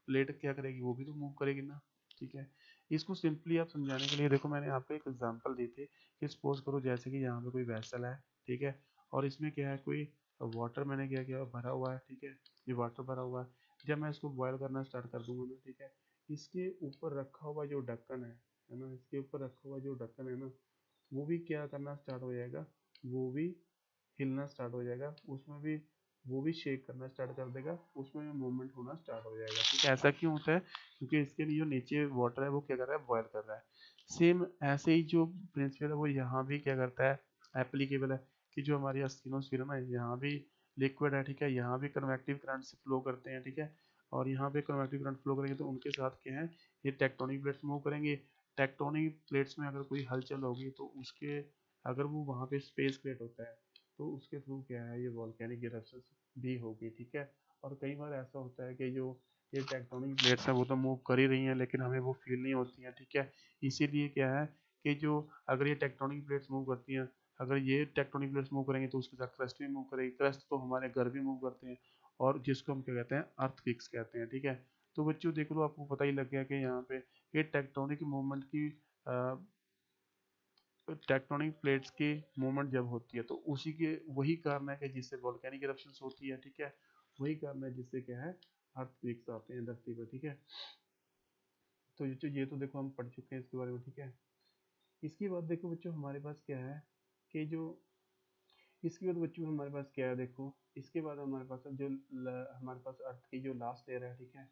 प्लेट क्या करेगी, वो भी तो मूव करेगी ना, ठीक है, इसको सिंपली आप समझाने के लिए देखो मैंने आपको एक एग्जांपल दी थी कि सपोज करो जैसे कि यहाँ पे कोई वेसल है, ठीक है, और इसमें क्या है, कोई वाटर मैंने क्या किया भरा हुआ है, ठीक है, ये वाटर भरा हुआ है, जब मैं इसको बॉयल करना स्टार्ट कर दूंगा ना, ठीक है, इसके ऊपर रखा हुआ जो ढक्कन है ना, इसके ऊपर रखा हुआ जो ढक्कन है ना, वो भी क्या करना स्टार्ट हो जाएगा, वो भी हिलना स्टार्ट हो जाएगा, उसमें भी वो भी शेक करना स्टार्ट कर देगा, उसमें भी मूवमेंट होना स्टार्ट हो जाएगा, ठीक है, ऐसा क्यों होता है, क्योंकि इसके लिए जो नीचे वाटर है वो क्या कर रहा है, बॉयल कर रहा है, सेम ऐसे ही जो प्रिंसिपल है वो यहाँ भी क्या करता है, एप्लीकेबल है, कि जो हमारी एस्टेनोस्फीयर है ना, यहाँ भी लिक्विड है, ठीक है, यहाँ भी कन्वेक्टिव करंट से फ्लो करते हैं, ठीक है, और यहाँ पे कन्वेक्टिव करंट फ्लो करेंगे तो उनके साथ क्या है, ये टेक्टोनिक प्लेट्स मूव करेंगे, टेक्टोनिक प्लेट्स में अगर कोई हलचल होगी तो उसके, अगर वो वहाँ पे स्पेस क्रिएट होता है तो उसके थ्रू क्या है, ये वॉल्केनिक इरप्शन भी होगी, ठीक है, और कई बार ऐसा होता है कि जो ये टेक्टोनिक प्लेट्स है वो तो मूव कर ही रही हैं लेकिन हमें वो फील नहीं होती हैं, ठीक है, इसीलिए क्या है कि जो अगर ये टेक्टोनिक प्लेट्स मूव करती हैं, अगर ये टेक्टोनिक प्लेट्स मूव करेंगे तो उसके साथ क्रस्ट भी मूव करेगी, क्रस्ट तो हमारे घर भी मूव करते हैं, और जिसको हम क्या कहते हैं, अर्थक्वेक्स कहते हैं, ठीक है, तो बच्चों देख लो आपको पता ही लग गया कि यहाँ पे ये टेक्टोनिक मूवमेंट की, टेक्टोनिक प्लेट्स की मूवमेंट जब होती है तो उसी के वही कारण है कि जिससे वोल्केनिक इरप्शंस होती है, ठीक है, वही कारण है जिससे क्या है, अर्थक्वेक्स आते हैं धरती पर, ठीक है, तो ये तो देखो हम पढ़ चुके हैं इसके बारे में, ठीक है, इसके बाद देखो बच्चों हमारे पास क्या है कि जो इसके बाद बच्चों हमारे पास क्या है, देखो इसके बाद हमारे पास जो हमारे पास अर्थ की जो लास्ट लेयर है, ठीक है,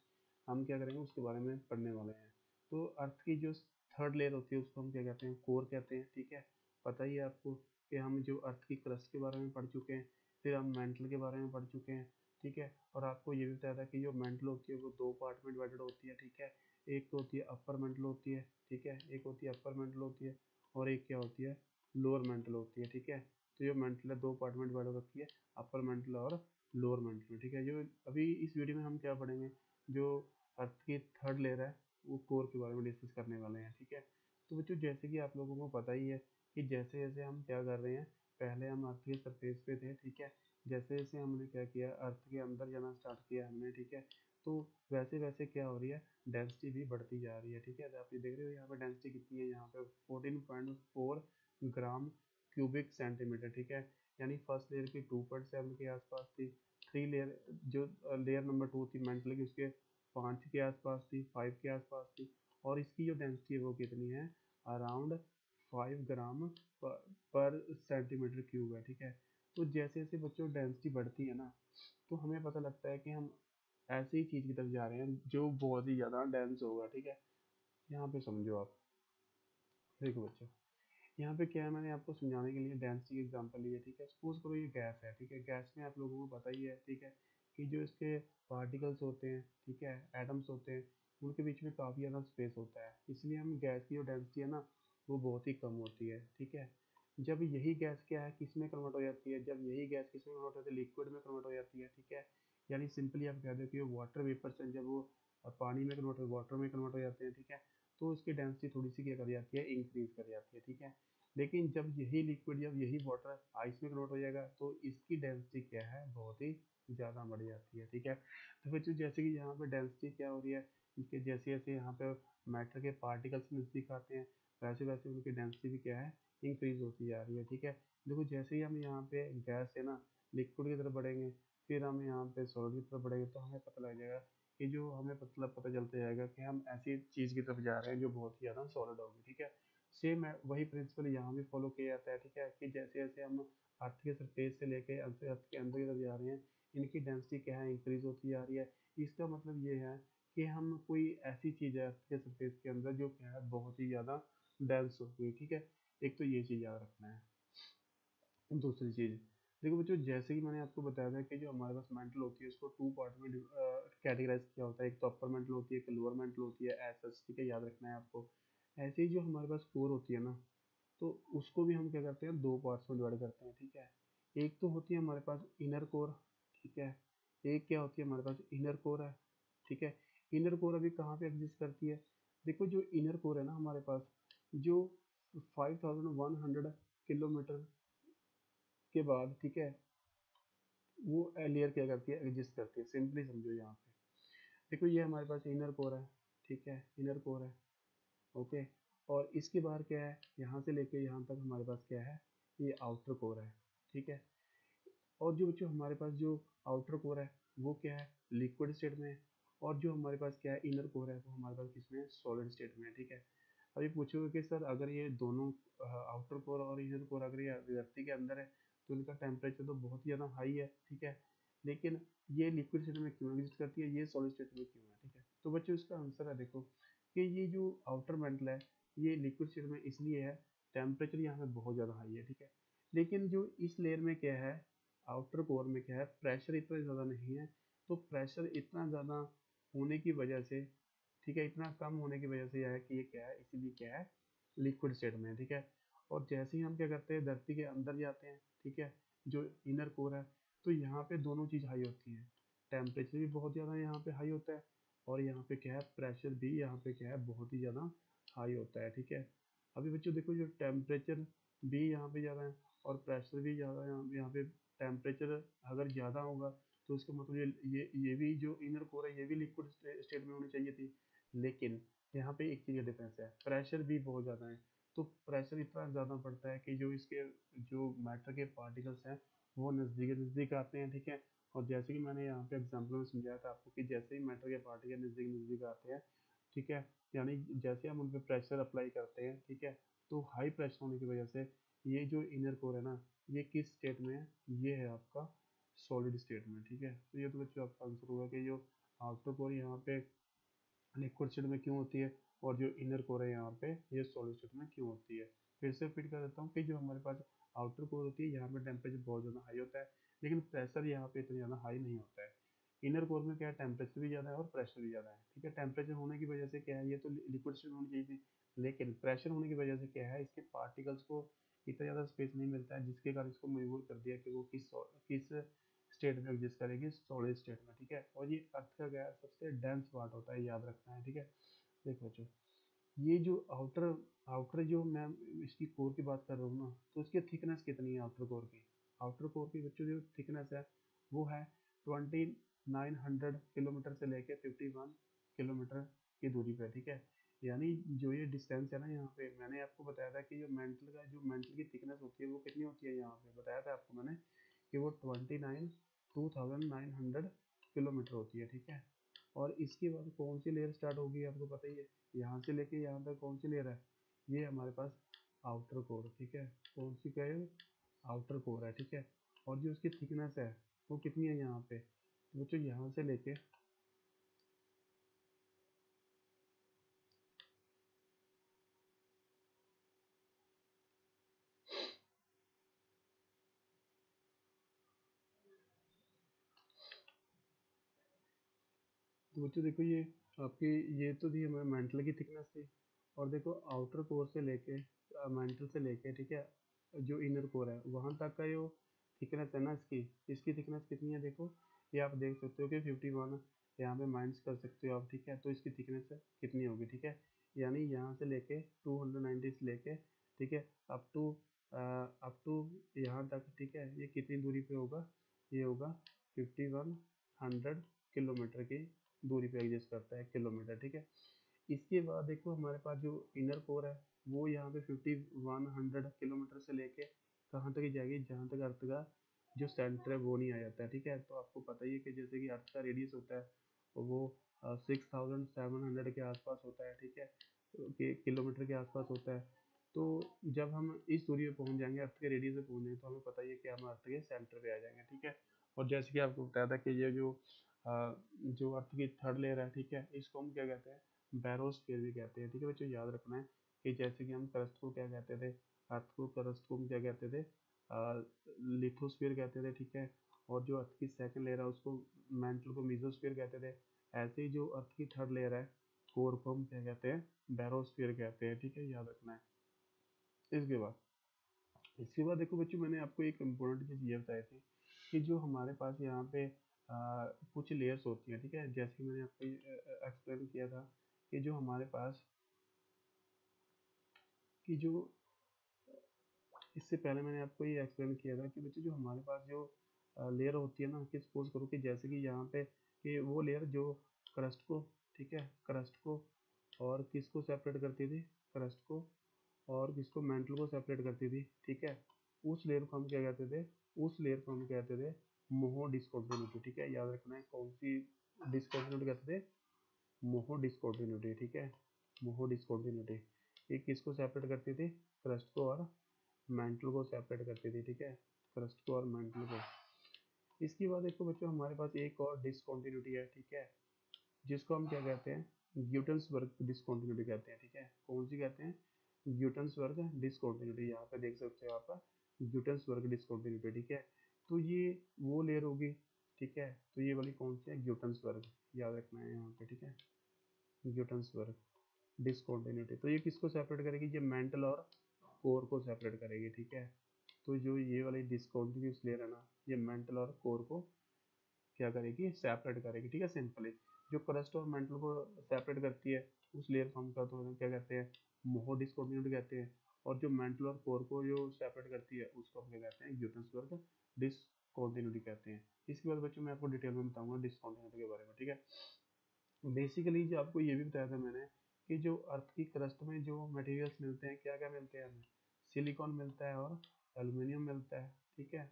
हम क्या करेंगे उसके बारे में पढ़ने वाले हैं, तो अर्थ की जो थर्ड लेयर होती है उसको हम क्या कहते हैं, कोर कहते हैं, ठीक है, पता ही है आपको, कि हम जो अर्थ की क्रस्ट के बारे में पढ़ चुके हैं, फिर हम मेंटल के बारे में पढ़ चुके हैं, ठीक है। और आपको ये भी बताया था कि जो मेंटल होती है वो दो पार्ट में डिवाइडेड होती है, ठीक है। एक तो होती है अपर मेंटल होती है, ठीक है, एक होती है अपर मेंटल होती है, और एक क्या होती है, लोअर मेंटल होती है, ठीक है। तो ये मेंटल है, दो पार्ट में डिवाइड हो रखी है, अपर मेंटल और लोअर मेंटल में, ठीक है। जो अभी इस वीडियो में हम क्या पढ़ेंगे, जो अर्थ की थर्ड लेयर है वो कोर के बारे में डिस्कस करने वाले हैं, ठीक है। तो बच्चों जैसे कि आप लोगों को पता ही है कि जैसे जैसे हम क्या कर रहे हैं, पहले हम अर्थ के सरफेस पे थे, ठीक है। जैसे जैसे हमने क्या किया, अर्थ के अंदर जाना स्टार्ट किया हमने, ठीक है। तो वैसे वैसे क्या हो रही है, डेंसिटी भी बढ़ती जा रही है, ठीक है। तो आप ये देख रहे हो यहाँ पे डेंसिटी कितनी है, यहाँ पे 14.4 ग्राम क्यूबिक सेंटीमीटर, ठीक है। यानी फर्स्ट लेयर की 2.7 के आसपास थी, थ्री लेयर जो लेयर नंबर 2 थी मेंटल की, उसके 5 के आसपास थी, 5 के आसपास थी। और इसकी जो डेंसिटी है वो कितनी है, अराउंड 5 ग्राम पर सेंटीमीटर क्यूब है, ठीक है। तो जैसे जैसे बच्चों डेंसिटी बढ़ती है ना, तो हमें पता लगता है कि हम ऐसी ही चीज़ की तरफ जा रहे हैं जो बहुत ही ज़्यादा डेंस होगा, ठीक है। यहाँ पे समझो आप, देखो बच्चों, यहाँ पे क्या है, मैंने आपको समझाने के लिए डेंसिटी की एग्जांपल ली है, ठीक है। सपोज करो ये गैस है, ठीक है। गैस में आप लोगों को पता ही है, ठीक है, कि जो इसके पार्टिकल्स होते हैं, ठीक है, एटम्स होते हैं, उनके बीच में काफ़ी ज़्यादा स्पेस होता है, इसलिए हम गैस की जो डेंसिटी है ना वो बहुत ही कम होती है, ठीक है। जब यही गैस क्या है, किस में कन्वर्ट हो जाती है, जब यही गैस किस में कन्वर्ट होती है, लिक्विड में कन्वर्ट हो जाती है, ठीक है। यानी सिंपली आप कह दो कि वाटर वेपर से जब वो पानी में कन्वर्ट हो, वाटर में कन्वर्ट हो जाते हैं, ठीक है। तो इसकी डेंसिटी थोड़ी सी क्या कर जाती है, इंक्रीज कर जाती है, ठीक है। लेकिन जब यही लिक्विड, जब यही वाटर आइस में कन्वर्ट हो जाएगा तो इसकी डेंसिटी क्या है, बहुत ही ज़्यादा बढ़ जाती है, ठीक है। तो बच्चों जैसे कि यहाँ पे डेंसिटी क्या हो रही है, इसके जैसे जैसे यहाँ पे मैटर के पार्टिकल्स नज़दीक आते हैं, वैसे वैसे उनकी डेंसिटी भी क्या है, इंक्रीज होती जा रही है, ठीक है। देखो जैसे ही हम यहाँ पे गैस से ना लिक्विड की तरफ बढ़ेंगे, फिर हम यहाँ पे सॉलिड की तरफ बढ़ेंगे, तो हमें पता लग जाएगा कि जो हमें पता चलता जाएगा कि हम ऐसी चीज़ की तरफ जा रहे हैं जो बहुत ही ज़्यादा सॉलिड होगी, ठीक है। सेम है वही प्रिंसिपल यहाँ भी फॉलो किया जाता है, ठीक है, कि जैसे जैसे हम अर्थ के सरफेस से लेके अर्थ के अंदर की तरफ जा रहे हैं, इनकी डेंसिटी क्या है, इंक्रीज होती जा रही है। इसका मतलब ये है कि हम कोई ऐसी चीज़ है अर्थ के सरफेस के अंदर जो क्या है, बहुत ही ज़्यादा डेंस होती है, ठीक है। एक तो ये चीज़ याद रखना है। दूसरी चीज़, देखो बच्चों जैसे कि मैंने आपको बताया था कि जो हमारे पास मेंटल होती है उसको टू पार्ट में कैटेगराइज किया होता है, एक तो अपर मेंटल होती है, एक लोअर मेंटल होती है, ऐसा, ठीक है, याद रखना है आपको। ऐसे ही जो हमारे पास कोर होती है ना, तो उसको भी हम क्या करते हैं, दो पार्ट्स में डिवाइड करते हैं, ठीक है। एक तो होती है हमारे पास इनर कोर, ठीक है। एक क्या होती है हमारे पास, इनर कोर है, ठीक है। इनर कोर अभी कहाँ पे एग्जिस्ट करती है, देखो जो इनर कोर है ना हमारे पास, जो 5100 किलोमीटर के बाद, ठीक है, वो लेयर क्या करती है, एग्जिस्ट करती है। सिंपली समझो यहाँ पे, देखो ये हमारे पास इनर कोर है, ठीक है, इनर कोर है, ओके। और इसके बाहर क्या है, यहाँ से लेके यहाँ तक हमारे पास क्या है, ये आउटर कोर है, ठीक है। और जो बच्चों हमारे पास जो आउटर कोर है वो क्या है, लिक्विड स्टेट में है। और जो हमारे पास क्या है, इनर कोर है, वो हमारे पास किसमें, सॉलिड स्टेट में है, ठीक है। अभी पूछोगे कि सर अगर ये दोनों आउटर कोर और इनर कोर अगर ये धरती के अंदर है तो इनका टेम्परेचर तो बहुत ही ज़्यादा हाई है, ठीक है। लेकिन ये लिक्विड स्टेट में क्यों एग्जिस्ट करती है, ये सॉलिड स्टेट में क्यों है, ठीक है। तो बच्चों इसका आंसर है, देखो कि ये जो आउटर मेंटल है ये लिक्विड स्टेट में इसलिए है, टेम्परेचर यहाँ पे बहुत ज़्यादा हाई है, ठीक है। लेकिन जो इस लेयर में क्या है, आउटर कोर में क्या है, प्रेशर इतना ज़्यादा नहीं है। तो प्रेशर इतना ज़्यादा होने की वजह से, ठीक है, इतना कम होने की वजह से यह है कि ये क्या है, इसीलिए क्या है, लिक्विड स्टेट में है, ठीक है। और जैसे ही हम क्या करते हैं, धरती के अंदर जाते हैं, ठीक है, जो इनर कोर है, तो यहाँ पे दोनों चीज़ हाई होती है, टेम्परेचर भी बहुत ज़्यादा यहाँ पे हाई होता है, और यहाँ पे क्या है, प्रेशर भी यहाँ पे क्या है, बहुत ही ज़्यादा हाई होता है, ठीक है। अभी बच्चों देखो जो टेम्परेचर भी यहाँ पे ज़्यादा है और प्रेशर भी ज़्यादा है, यहाँ पे टेम्परेचर अगर ज़्यादा होगा तो इसका मतलब ये भी जो इनर कोर है ये भी लिक्विड स्टेट में होनी चाहिए थी। लेकिन यहाँ पे एक चीज़ का डिफरेंस है, प्रेशर भी बहुत ज़्यादा है। तो प्रेशर इतना ज़्यादा पड़ता है कि जो इसके जो मैटर के पार्टिकल्स हैं वो नज़दीक नज़दीक आते हैं, ठीक है। और जैसे कि मैंने यहाँ पे एग्जाम्पल में समझाया था आपको कि जैसे ही मैटर के पार्टिकल नज़दीक नज़दीक आते हैं, ठीक है, यानी जैसे हम उन पर प्रेशर अप्लाई करते हैं, ठीक है, तो हाई प्रेशर होने की वजह से ये जो इनर कोर है ना, ये किस स्टेट में है, ये है आपका सॉलिड स्टेट में, ठीक है। तो ये तो बच्चों आपका आंसर होगा कि जो आउटर कोर यहाँ पे लिक्विड स्टेट में क्यों होती है और जो इनर कोर है यहाँ पे ये सॉलिड स्टेट में क्यों होती है। फिर से रिपीट कर देता हूँ कि जो हमारे पास आउटर कोर होती है यहाँ पे टेम्परेचर बहुत ज़्यादा हाई होता है, लेकिन प्रेशर यहाँ पे इतना ज़्यादा हाई नहीं होता है। इनर कोर में क्या है, टेम्परेचर भी ज़्यादा है और प्रेशर भी ज़्यादा है, ठीक है। टेम्परेचर होने की वजह से क्या है, ये तो लिक्विड स्टेट होनी चाहिए थी, लेकिन प्रेशर होने की वजह से क्या है, इसके पार्टिकल्स को इतना ज़्यादा स्पेस नहीं मिलता है, जिसके कारण इसको मजबूर कर दिया कि वो किस स्टेट में एग्जिस्ट करेगी, सॉलिड स्टेट में, ठीक है। और ये अर्थ का क्या है, सबसे डेंस पार्ट होता है, याद रखना है, ठीक है। देखो बच्चों, ये जो आउटर आउटर जो मैं इसकी कोर की बात कर रहा हूँ ना, तो इसकी थिकनेस कितनी है आउटर कोर की? आउटर कोर की बच्चों जो थिकनेस है वो है 2900 किलोमीटर से लेके 51 किलोमीटर की दूरी पे, ठीक है। यानी जो ये डिस्टेंस है ना, यहाँ पे मैंने आपको बताया था कि जो मेंटल की थिकनेस होती है वो कितनी होती है, यहाँ पे बताया था आपको मैंने कि वो 2900 होती है, ठीक है। और इसके बाद कौन सी लेयर स्टार्ट होगी आपको पता ही है, यहाँ से लेके यहाँ तक कौन सी लेयर है, ये हमारे पास आउटर कोर, ठीक है। कौन सी क्या है, आउटर कोर है, ठीक है। और जो उसकी थिकनेस है वो कितनी है यहाँ पे, तो बच्चों यहाँ से लेके तो बच्चों देखो ये आपकी, ये तो थी हमारे मेंटल की थिकनेस थी। और देखो आउटर कोर से लेके मेंटल से लेके, ठीक है, जो इनर कोर है वहां तक का जो थिकनेस है ना, इसकी थिकनेस कितनी है देखो, ये आप देख सकते हो कि 51, यहाँ पे माइनस कर सकते हो आप, ठीक है। तो इसकी थिकनेस कितनी होगी, ठीक है। यानी यहाँ से लेके 290 से लेके, ठीक है, अप टू यहाँ तक, ठीक है, ये कितनी दूरी पे होगा, ये होगा 5100 किलोमीटर की दूरी पे एग्जिस्ट करता है, किलोमीटर, ठीक है। इसके बाद देखो हमारे पास जो इनर कोर है वो यहाँ पे 5100 किलोमीटर से लेके कहाँ तक ही जाएगी, जहाँ तक अर्थ का जो सेंटर है वो नहीं आ जाता है, ठीक है। तो आपको पता ही है कि जैसे कि अर्थ का रेडियस होता है वो 6700 के आसपास होता है, ठीक है, किलोमीटर के आसपास होता है। तो जब हम इस दूरी पे पहुंच जाएंगे, अर्थ के रेडियस पे पहुंच जाएंगे, तो हमें पता ही है कि हम अर्थ के सेंटर पे आ जाएंगे, ठीक है। और जैसे कि आपको बताया था कि ये जो अर्थ की थर्ड लेयर है, ठीक है, इसको हम क्या कहते हैं, बैरोस्फीयर भी कहते हैं, ठीक है बच्चों। याद रखना है कि जैसे कि हम क्रस्ट को क्या कहते थे, अर्थ को क्रस्ट को हम क्या कहते थे, लिथोस्फीयर कहते थे, ठीक है। और जो अर्थ की सेकंड लेयर है उसको मेंटल को मीजोस्फीयर कहते थे। ऐसे ही जो अर्थ की थर्ड लेयर है, कोर को हम क्या कहते हैं, बैरोस्फीयर कहते हैं, ठीक है, याद रखना है। इसके बाद देखो बच्चों, मैंने आपको एक इम्पोर्टेंट चीज़ ये बताई थी कि जो हमारे पास यहाँ पे कुछ लेयर्स होती हैं, ठीक है। जैसे कि मैंने आपको एक्सप्लेन किया था कि जो हमारे पास कि जो इससे पहले मैंने आपको ये एक्सप्लेन किया था कि बच्चे जो हमारे पास जो लेयर होती है ना, कि सपोज करो कि जैसे कि यहाँ पे कि वो लेयर जो क्रस्ट को, ठीक है, क्रस्ट को और किसको सेपरेट करती थी, क्रस्ट को और किसको, मेंटल को सेपरेट करती थी, ठीक है। उस लेयर को हम क्या कहते थे, उस लेयर को हम कहते थे मोहो डिस्कॉन्टिन्यूटी, ठीक है। याद रखना है कौन सी डिस्कॉन्टिन्यूटी कहते थे, मोहो डिस्कॉन्टिन्यूटी, ठीक है, मोहो डिस्कॉन्टिन्यूटी। ये किसको सेपरेट करती थी, क्रस्ट को और मेंटल को सेपरेट करती थी, ठीक है, क्रस्ट को और मेंटल को। इसके बाद देखो बच्चों हमारे पास एक और डिसकंटिन्यूटी है, ठीक है, जिसको हम क्या कहते हैं, ग्यूटेंसबर्ग डिसकंटिन्यूटी कहते हैं, ठीक है। कौन सी कहते हैं, ग्यूटेंसबर्ग डिसकंटिन्यूटी, यहाँ पे देख सकते हो आप, ग्यूटेंसबर्ग डिसकंटिन्यूटी, ठीक है। तो ये वो लेयर होगी, ठीक है। तो ये वाली कौन सी है, ग्यूटेंसबर्ग, याद रखना है यहाँ पे, ठीक है, ग्यूटेंसबर्ग डिसकंटिन्यूटी। तो ये किसको सेपरेट करेगी, ये मेंटल और कोर को सेपरेट करेगी, ठीक है। तो जो ये वाली डिसकंटिन्यूस लेयर है ना, ये मेंटल और कोर को क्या करेगी, सेपरेट करेगी, ठीक है। सिंपली जो क्रस्ट और मेंटल को सेपरेट करती है उस लेयर फॉर्म का तो क्या कहते हैं, मोहो डिस्कॉन्टिन्यूटी कहते हैं। और जो मेंटल और कोर को जो सेपरेट करती है उसको हम क्या कहते हैं, ग्यूटेंसबर्ग डिसकॉन्टिन्यूटी कहते हैं। इसके बाद बच्चों मैं आपको डिटेल में बताऊंगा डिसकॉन्टिन्यूटी के बारे में, ठीक है। बेसिकली जो आपको ये भी बताया था मैंने कि जो अर्थ की क्रस्ट में जो मटेरियल्स मिलते हैं, क्या क्या मिलते हैं हमें, सिलिकॉन मिलता है और एल्युमिनियम मिलता है, ठीक है।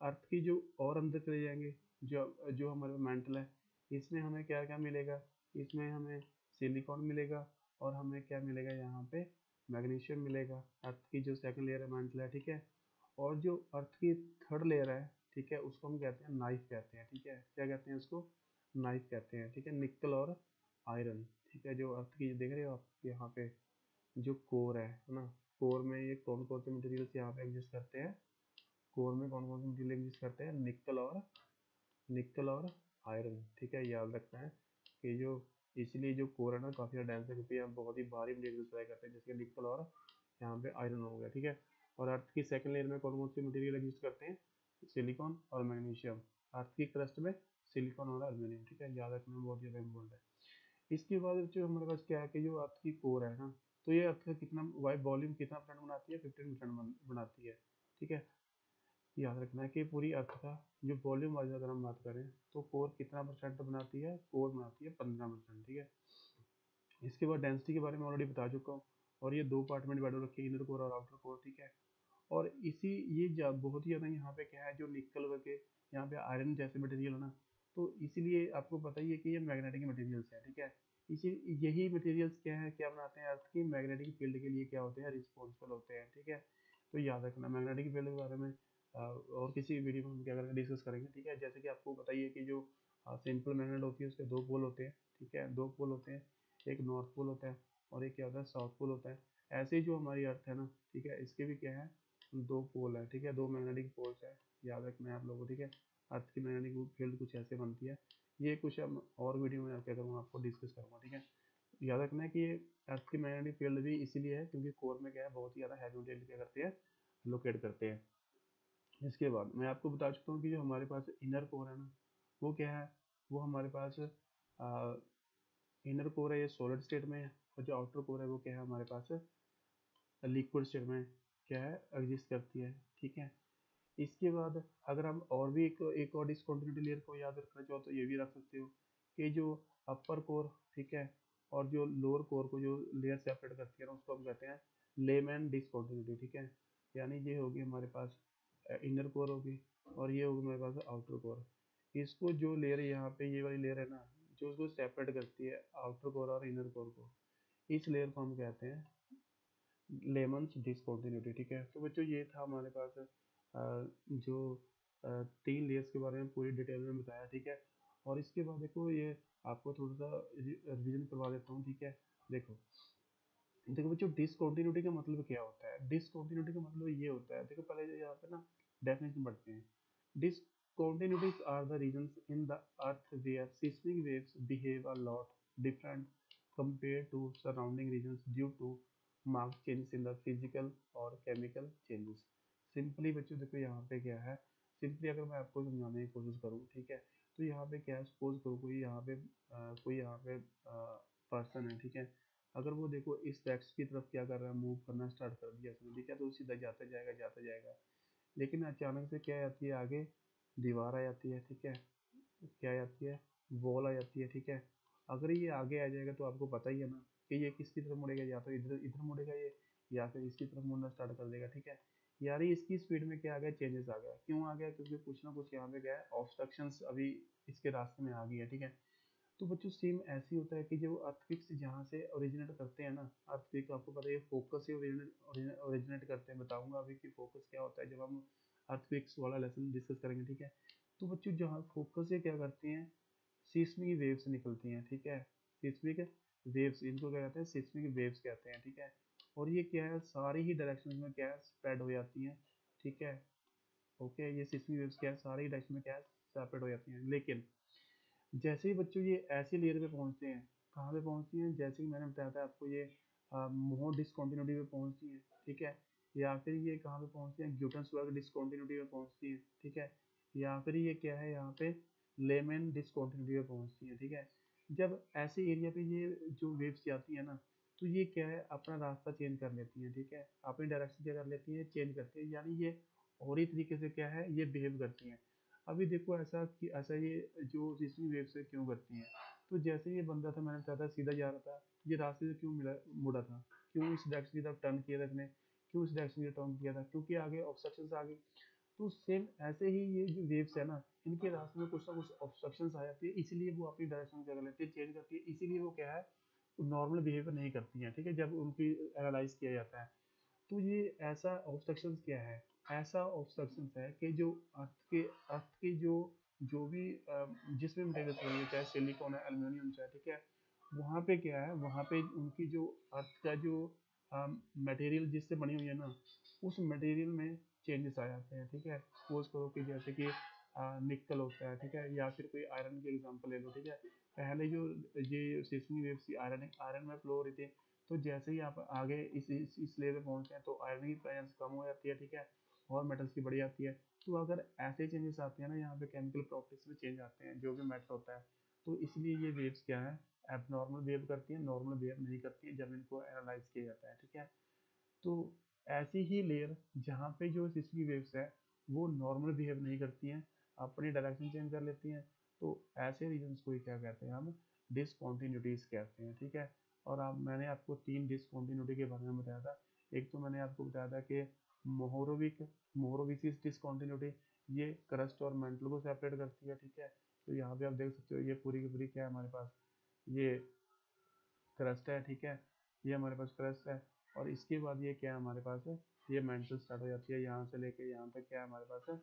अर्थ की जो और अंदर चले जाएंगे, जो जो हमारे मेंटल है, इसमें हमें क्या क्या मिलेगा, इसमें हमें सिलिकॉन मिलेगा और हमें क्या मिलेगा यहाँ पे, मैग्नीशियम मिलेगा। अर्थ की जो सेकंड लेयर है मेंटल है, ठीक है। और जो अर्थ की थर्ड लेयर है, ठीक है, उसको हम कहते हैं नाइफ कहते हैं, ठीक है। क्या कहते हैं उसको, नाइफ कहते हैं, ठीक है, निकल और आयरन, ठीक है। जो अर्थ की देख रहे हो आप यहाँ पे जो कोर है ना, कोर में ये कौन कौन से मटेरियल्स यहाँ पे एग्जिस्ट करते हैं, कोर में कौन कौन से मटेरियल एग्जिस्ट करते हैं, निकल और आयरन, ठीक है, याद रखना है कि जो इसलिए जो कोर है ना काफ़ी ज़्यादा डेंस है, क्योंकि हम बहुत ही भारी मटेरियल ट्राई करते हैं, जैसे निकल और यहाँ पे आयरन हो गया, ठीक है। और अर्थ की सेकंड लेयर में कौन कौन से मटेरियल एग्जिस्ट करते हैं, सिलिकॉन और मैग्नीशियम। अर्थ की क्रस्ट में सिलिकॉन और अल्मीनियम, ठीक है, याद रखना बहुत ज़्यादा इंपॉर्टेंट है। इसके बाद जो हमारे पास क्या है कि जो अर्थ की कोर है ना, तो ये अर्थ का कितना वॉल्यूम कितना परसेंट बनाती है, 15% बनाती है, ठीक है। याद रखना है कि पूरी अर्थ का जो वॉल्यूम वाइज अगर हम बात करें तो कोर कितना परसेंट बनाती है, कोर बनाती है 15%, ठीक है। इसके बाद डेंसिटी के बारे में ऑलरेडी बता चुका हूँ, और ये दो पार्ट में डिवाइड हो रखी है, इनर कोर और आउटर कोर, ठीक है। और इसी ये बहुत ही ज़्यादा यहाँ पे क्या है, जो निकल वगैरह यहाँ पे आयरन जैसे मटेरियल है ना, तो इसीलिए आपको पता ही है कि ये मैग्नेटिक मटेरियल्स है, ठीक है। इसी यही मटेरियल्स क्या है, क्या बनाते हैं, अर्थ की मैग्नेटिक फील्ड के लिए क्या होते हैं, रिस्पॉन्सिबल होते हैं, ठीक है। तो याद रखना मैग्नेटिक फील्ड के बारे में और किसी वीडियो में हम क्या करेंगे, डिस्कस करेंगे, ठीक है। जैसे कि आपको पता ही है कि जो सिंपल मैग्नेट होती है उसके दो पोल होते हैं, ठीक है, दो पोल होते हैं, एक नॉर्थ पोल होता है और एक क्या होता है, साउथ पोल होता है। ऐसे ही जो हमारी अर्थ है ना, ठीक है, इसके भी क्या है, दो पोल है, ठीक है, दो मैग्नेटिक पोल्स है, याद रखना है आप लोगों को, ठीक है। अर्थ की मैग्नेटिक फील्ड कुछ ऐसे बनती है, ये कुछ हम और वीडियो में क्या करूँगा, आपको डिस्कस करूँगा, ठीक है। याद रखना है कि ये अर्थ की मैग्नेटिक फील्ड भी इसीलिए है क्योंकि कोर में क्या है, बहुत ही ज़्यादा हैवी मटेरियल क्या करते हैं, लोकेट करते हैं। इसके बाद मैं आपको बता चुका हूँ कि जो हमारे पास इनर कोर है ना, वो क्या है, वो हमारे पास इनर कोर है, ये सॉलिड स्टेट में है, और जो आउटर कोर है वो क्या है, हमारे पास लिक्विड स्टेट में क्या है, एग्जिस्ट करती है, ठीक है। इसके बाद अगर हम और भी एक और डिस्कंटिन्यूटी लेयर को याद रखना चाहो तो ये भी रख सकते हो कि जो अपर कोर, ठीक है, और जो लोअर कोर को जो लेयर सेपरेट करती है ना, उसको हम कहते हैं लेमैन डिस्कंटिन्यूटी, ठीक है। यानी ये होगी हमारे पास इनर कोर होगी, और ये होगी हमारे पास आउटर कोर। इसको जो लेयर यहाँ पे ये वाली लेयर है ना, जो उसको सेपरेट करती है आउटर कोर और इनर कोर को, इस लेयर को हम कहते हैं लेमन्स डिसकंटिन्यूटी, ठीक है। तो बच्चों ये था हमारे पास जो तीन लेयर्स के बारे में पूरी डिटेल में बताया, ठीक है। और इसके बाद देखो ये आपको थोड़ा सा रिवीजन करवा देता हूँ, ठीक है। देखो देखो बच्चों, डिसकंटिन्यूटी का मतलब क्या होता है, डिसकंटिन्यूटी का मतलब ये होता है, देखो पहले यहाँ पे ना डेफिनेशन पढ़ते हैं। Discontinuities are the regions in the earth where seismic waves behave a lot different compared to surrounding regions due to marked changes in the physical और chemical changes। सिंपली बच्चों देखो यहाँ पे क्या है, सिंपली अगर मैं आपको समझाने की कोशिश करूँ, ठीक है, तो यहाँ पे क्या है, सपोज करो कोई यहाँ पे पर्सन है, ठीक है। अगर वो देखो इस डेस्क की तरफ क्या कर रहा है, मूव करना स्टार्ट कर दिया उसने, ठीक है, तो सीधा जाता जाएगा। लेकिन अचानक से क्या आती है आगे, दीवार आ जाती है, ठीक है, क्या आ जाती है, वॉल आ जाती है, ठीक है। अगर ये आगे आ जाएगा तो आपको पता ही है ना कि ये किसकी तरफ मुड़ेगा, या तो इधर इधर मुड़ेगा ये, या फिर इसकी तरफ मुड़ना स्टार्ट कर देगा, ठीक है। यार ये इसकी स्पीड में क्या आ गया, चेंजेस आ गया, क्यों आ गया, क्योंकि कुछ ना कुछ यहाँ पे क्या है, ऑब्स्ट्रक्शंस अभी इसके रास्ते में आ गई है, ठीक है। तो बच्चों सेम ऐसे ही होता है कि जो अर्थक्वेक्स जहाँ से ओरिजिनेट करते हैं ना, अर्थक्वेक आपको पता है फोकस से ओरिजिनेट करते हैं, बताऊंगा अभी कि फोकस क्या होता है जब हम अर्थक्वेक्स वाला लेसन डिस्कस करेंगे, ठीक है। तो बच्चों जहाँ फोकस से क्या करते हैं, सिस्मिक वेव्स निकलती हैं, ठीक है, सिस्मिक वेव्स, इनको क्या कहते हैं, सिस्मिक वेव्स कहते हैं, ठीक है। और ये क्या है, सारी ही डायरेक्शन में क्या है, स्प्रेड हो जाती हैं, ठीक है। ओके, ये सिस्मिक वेव्स क्या है, सारी डायरेक्शन में क्या है, सेपरेट हो जाती हैं। लेकिन जैसे ही बच्चों ये ऐसी लेयर पे पहुंचते हैं, कहाँ पे पहुंचती हैं, जैसे ही मैंने बताया था आपको, ये मोर डिसकंटिन्यूटी पे पहुंचती हैं, ठीक है। या फिर ये कहाँ पे पहुंचती हैं, ग्यूटेंसबर्ग डिसकंटिन्यूटी पे पहुंचती हैं, ठीक है। या फिर ये क्या है, यहाँ पे लेमन डिसकंटिन्यूटी पे पहुंचती हैं, ठीक है। जब ऐसे एरिया पे ये जो वेव्स जाती है ना, तो ये क्या है, अपना रास्ता चेंज कर लेती हैं, ठीक है, अपनी डायरेक्शन क्या कर लेती हैं, चेंज करती है, यानी ये और ही तरीके से क्या है, ये बिहेव करती हैं। अभी देखो ऐसा कि ऐसा ये जो सिस्मिक वेव से क्यों करती हैं, तो जैसे ये बंदा था, मैंने बताया था सीधा जा रहा था, ये रास्ते से क्यों मुड़ा था, क्यों इस डायरेक्शन की तरफ टर्न किया था इसने, क्यों इस डायरेक्शन की तरफ टर्न किया था, क्योंकि आगे ऑब्स्ट्रक्शन आ गई। तो सेम ऐसे ही ये जो वेव्स है ना, इनके रास्ते में कुछ ना कुछ ऑब्स्ट्रक्शन आ जाती है, इसलिए वो अपनी डायरेक्शन क्या कर लेती है, चेंज करती है, इसीलिए वो क्या है, नॉर्मल बिहेवियर नहीं करती हैं, ठीक है, जब उनकी एनालाइज किया जाता है। तो ये ऐसा ऑब्स्ट्रक्शन क्या है, ऐसा ऑब्स्ट्रक्शन है कि जो अर्थ के जो जो भी जिसमें मटेरियल हो रही है, चाहे सिलिकॉन है, एल्यूमिनियम है, ठीक है, वहाँ पे क्या है, वहाँ पे उनकी जो अर्थ का जो मटेरियल जिससे बनी हुई है ना, उस मटेरियल में चेंजेस आ जाते हैं, ठीक है। सपोज करो कि जैसे कि निकल होता है, ठीक है, या फिर कोई आयरन की एग्जांपल ले लो, ठीक है। पहले जो ये सिस्मिक वेव्स थी आयरन में फ्लो हो रही थी, तो जैसे ही आप आगे इस लेवल पे पहुंचते हैं तो आयरन की प्रेजेंस कम हो जाती है, ठीक है, और मेटल्स की बढ़ जाती है। तो अगर ऐसे चेंजेस आते हैं ना, यहाँ पे केमिकल प्रॉपर्टीज में चेंज आते हैं जो भी मेटल होता है, तो इसलिए ये वेव्स क्या है, एबनॉर्मल वेव करती है, नॉर्मल वेव नहीं करती है जब इनको एनालाइज किया जाता है, ठीक है। तो ऐसी ही लेयर जहाँ पे जो सिस्मिक वेव्स है वो नॉर्मल बिहेव नहीं करती हैं, अपनी डायरेक्शन चेंज कर लेती हैं, तो ऐसे रीजन्स को ही क्या कहते हैं, हम डिसकॉन्टिन्यूटीज कहते हैं, ठीक है। और आप मैंने आपको 3 डिसकॉन्टिन्यूटी के बारे में बताया था। एक तो मैंने आपको बताया था कि मोहरोविसिस डिसकॉन्टिन्यूटी, ये क्रस्ट और मेंटल को सेपरेट करती है, ठीक है। तो यहाँ पे आप देख सकते हो ये पूरी की पूरी क्या है हमारे पास, ये क्रस्ट है, ठीक है, ये हमारे पास क्रस्ट है। और इसके बाद ये क्या है हमारे पास है, ये मेंटल स्टार्ट हो जाती है, यहाँ से लेके यहाँ तक क्या है हमारे पास है,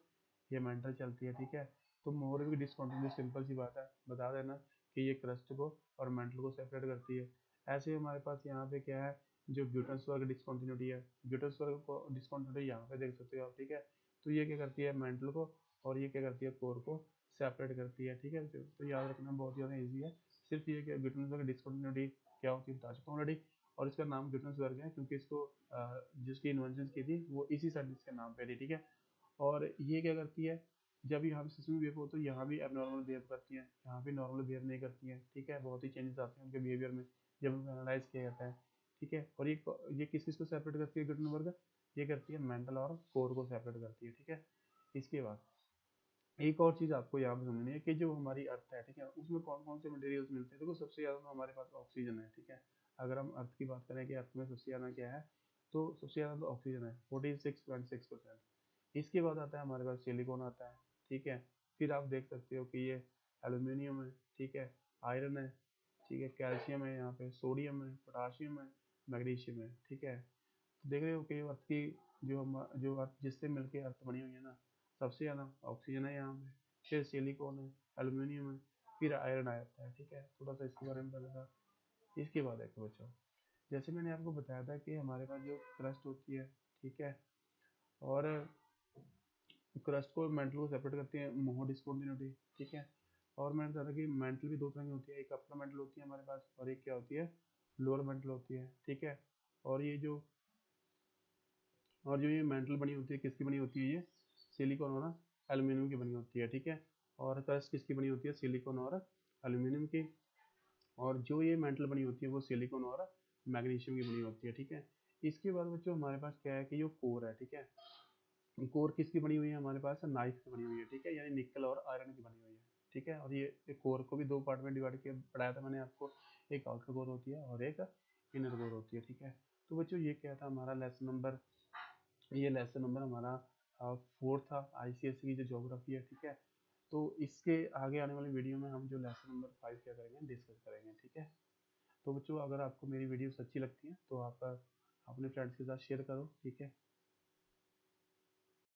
ये मेंटल चलती है, ठीक है। तो मोर भी डिसकॉन्टिन्यूटी सिंपल सी बात है, बता देना कि ये क्रस्ट को और मेंटल को सेपरेट करती है। ऐसे ही हमारे पास यहाँ पे क्या है, जो ब्यूटेन्सबर्ग डिसकॉन्टिन्यूटी है, ब्यूटेन्सबर्ग को डिसकॉन्टिन्यूटी यहाँ पे देख सकते हो आप, ठीक है। तो ये क्या करती है, मेंटल को, और ये क्या करती है, कोर को सेपरेट करती है, ठीक है। तो याद रखना बहुत ज़्यादा ईजी है। सिर्फ ये कि ब्यूटेन्सबर्ग डिसकॉन्टिन्यूटी क्या होती है बता चुका हूँ ऑलरेडी। और इसका नाम गिटन्सबर्ग है क्योंकि इसको जिसकी इन्वेंशन की थी वो इसी साइंटिस्ट के नाम पे थी, ठीक है। और ये क्या करती है, जब यहाँ पे सिस्टम वेव हो तो यहाँ भी एबनॉर्मल बिहेव करती हैं, यहाँ भी नॉर्मल बिहेव नहीं करती हैं, ठीक है। बहुत ही चेंजेस आते हैं उनके बिहेवियर में जब उनको एनालाइज किया जाता है, ठीक है। और ये किस किस को सेपरेट करती है गिटनबर्ग, ये करती है मेंटल और कोर को सेपरेट करती है, ठीक है। इसके बाद एक और चीज़ आपको यहाँ पे समझनी है कि जो हमारी अर्थ है, ठीक है, उसमें कौन कौन से मटेरियल्स मिलते हैं। देखो सबसे ज़्यादा तो हमारे पास ऑक्सीजन है, ठीक है। अगर हम अर्थ की बात करें कि अर्थ में सबसे ज़्यादा क्या है, तो सबसे ज़्यादा तो ऑक्सीजन है 46.6%। इसके बाद आता है हमारे पास सिलिकॉन आता है, ठीक है। फिर आप देख सकते हो कि ये एल्यूमिनियम है, ठीक है, आयरन है, ठीक है, कैल्शियम है, यहाँ पे सोडियम है, पोटाशियम है, मैग्नीशियम है, ठीक है। तो देख रहे हो कि अर्थ की जो अर्थ जिससे मिलके अर्थ बनी हुई है ना, सबसे ज़्यादा ऑक्सीजन है यहाँ पे, फिर सिलिकॉन है, एल्यूमिनियम है, फिर आयरन आ जाता है, ठीक है। थोड़ा सा इसके बारे में पता था। इसके बाद देखो बच्चों, जैसे मैंने आपको बताया था कि हमारे पास जो क्रस्ट होती है, ठीक है, और क्रस्ट को मेंटल को सेपरेट करती है मोहो डिस्कॉन्टिन्यूटी, ठीक है। और मैंने बताया था कि मेंटल भी दो तरह की होती है, एक अपर मेंटल होती है हमारे पास और एक क्या होती है, लोअर मेंटल होती है, ठीक है। और जो ये मेंटल बनी होती है किसकी बनी होती है, ये सिलिकॉन और एल्यूमिनियम की बनी होती है, ठीक है। और क्रस्ट किसकी बनी होती है, सिलिकॉन और एल्यूमिनियम की। और जो ये मेंटल बनी होती है वो सिलिकॉन और मैग्नीशियम की बनी होती है, ठीक है। इसके बाद बच्चों हमारे पास क्या है कि जो कोर है, ठीक है, कोर किसकी बनी हुई है हमारे पास, नाइफ की बनी हुई है, ठीक है, यानी निकल और आयरन की बनी हुई है, ठीक है। और ये कोर को भी दो पार्ट में डिवाइड किया पढ़ाया था मैंने आपको, एक आउटर कोर होती है और एक इनर कोर होती है, ठीक है। तो बच्चों ये क्या था हमारा लेसन नंबर, ये लेसन नंबर हमारा 4 था आईसीएसई की जो ज्योग्राफी है, ठीक है। तो इसके आगे आने वाली वीडियो में हम जो लेसन नंबर 5 क्या करेंगे, डिस्कस करेंगे, ठीक है। तो बच्चों अगर आपको मेरी वीडियोस अच्छी लगती हैं तो आप अपने फ्रेंड्स के साथ शेयर करो, ठीक है।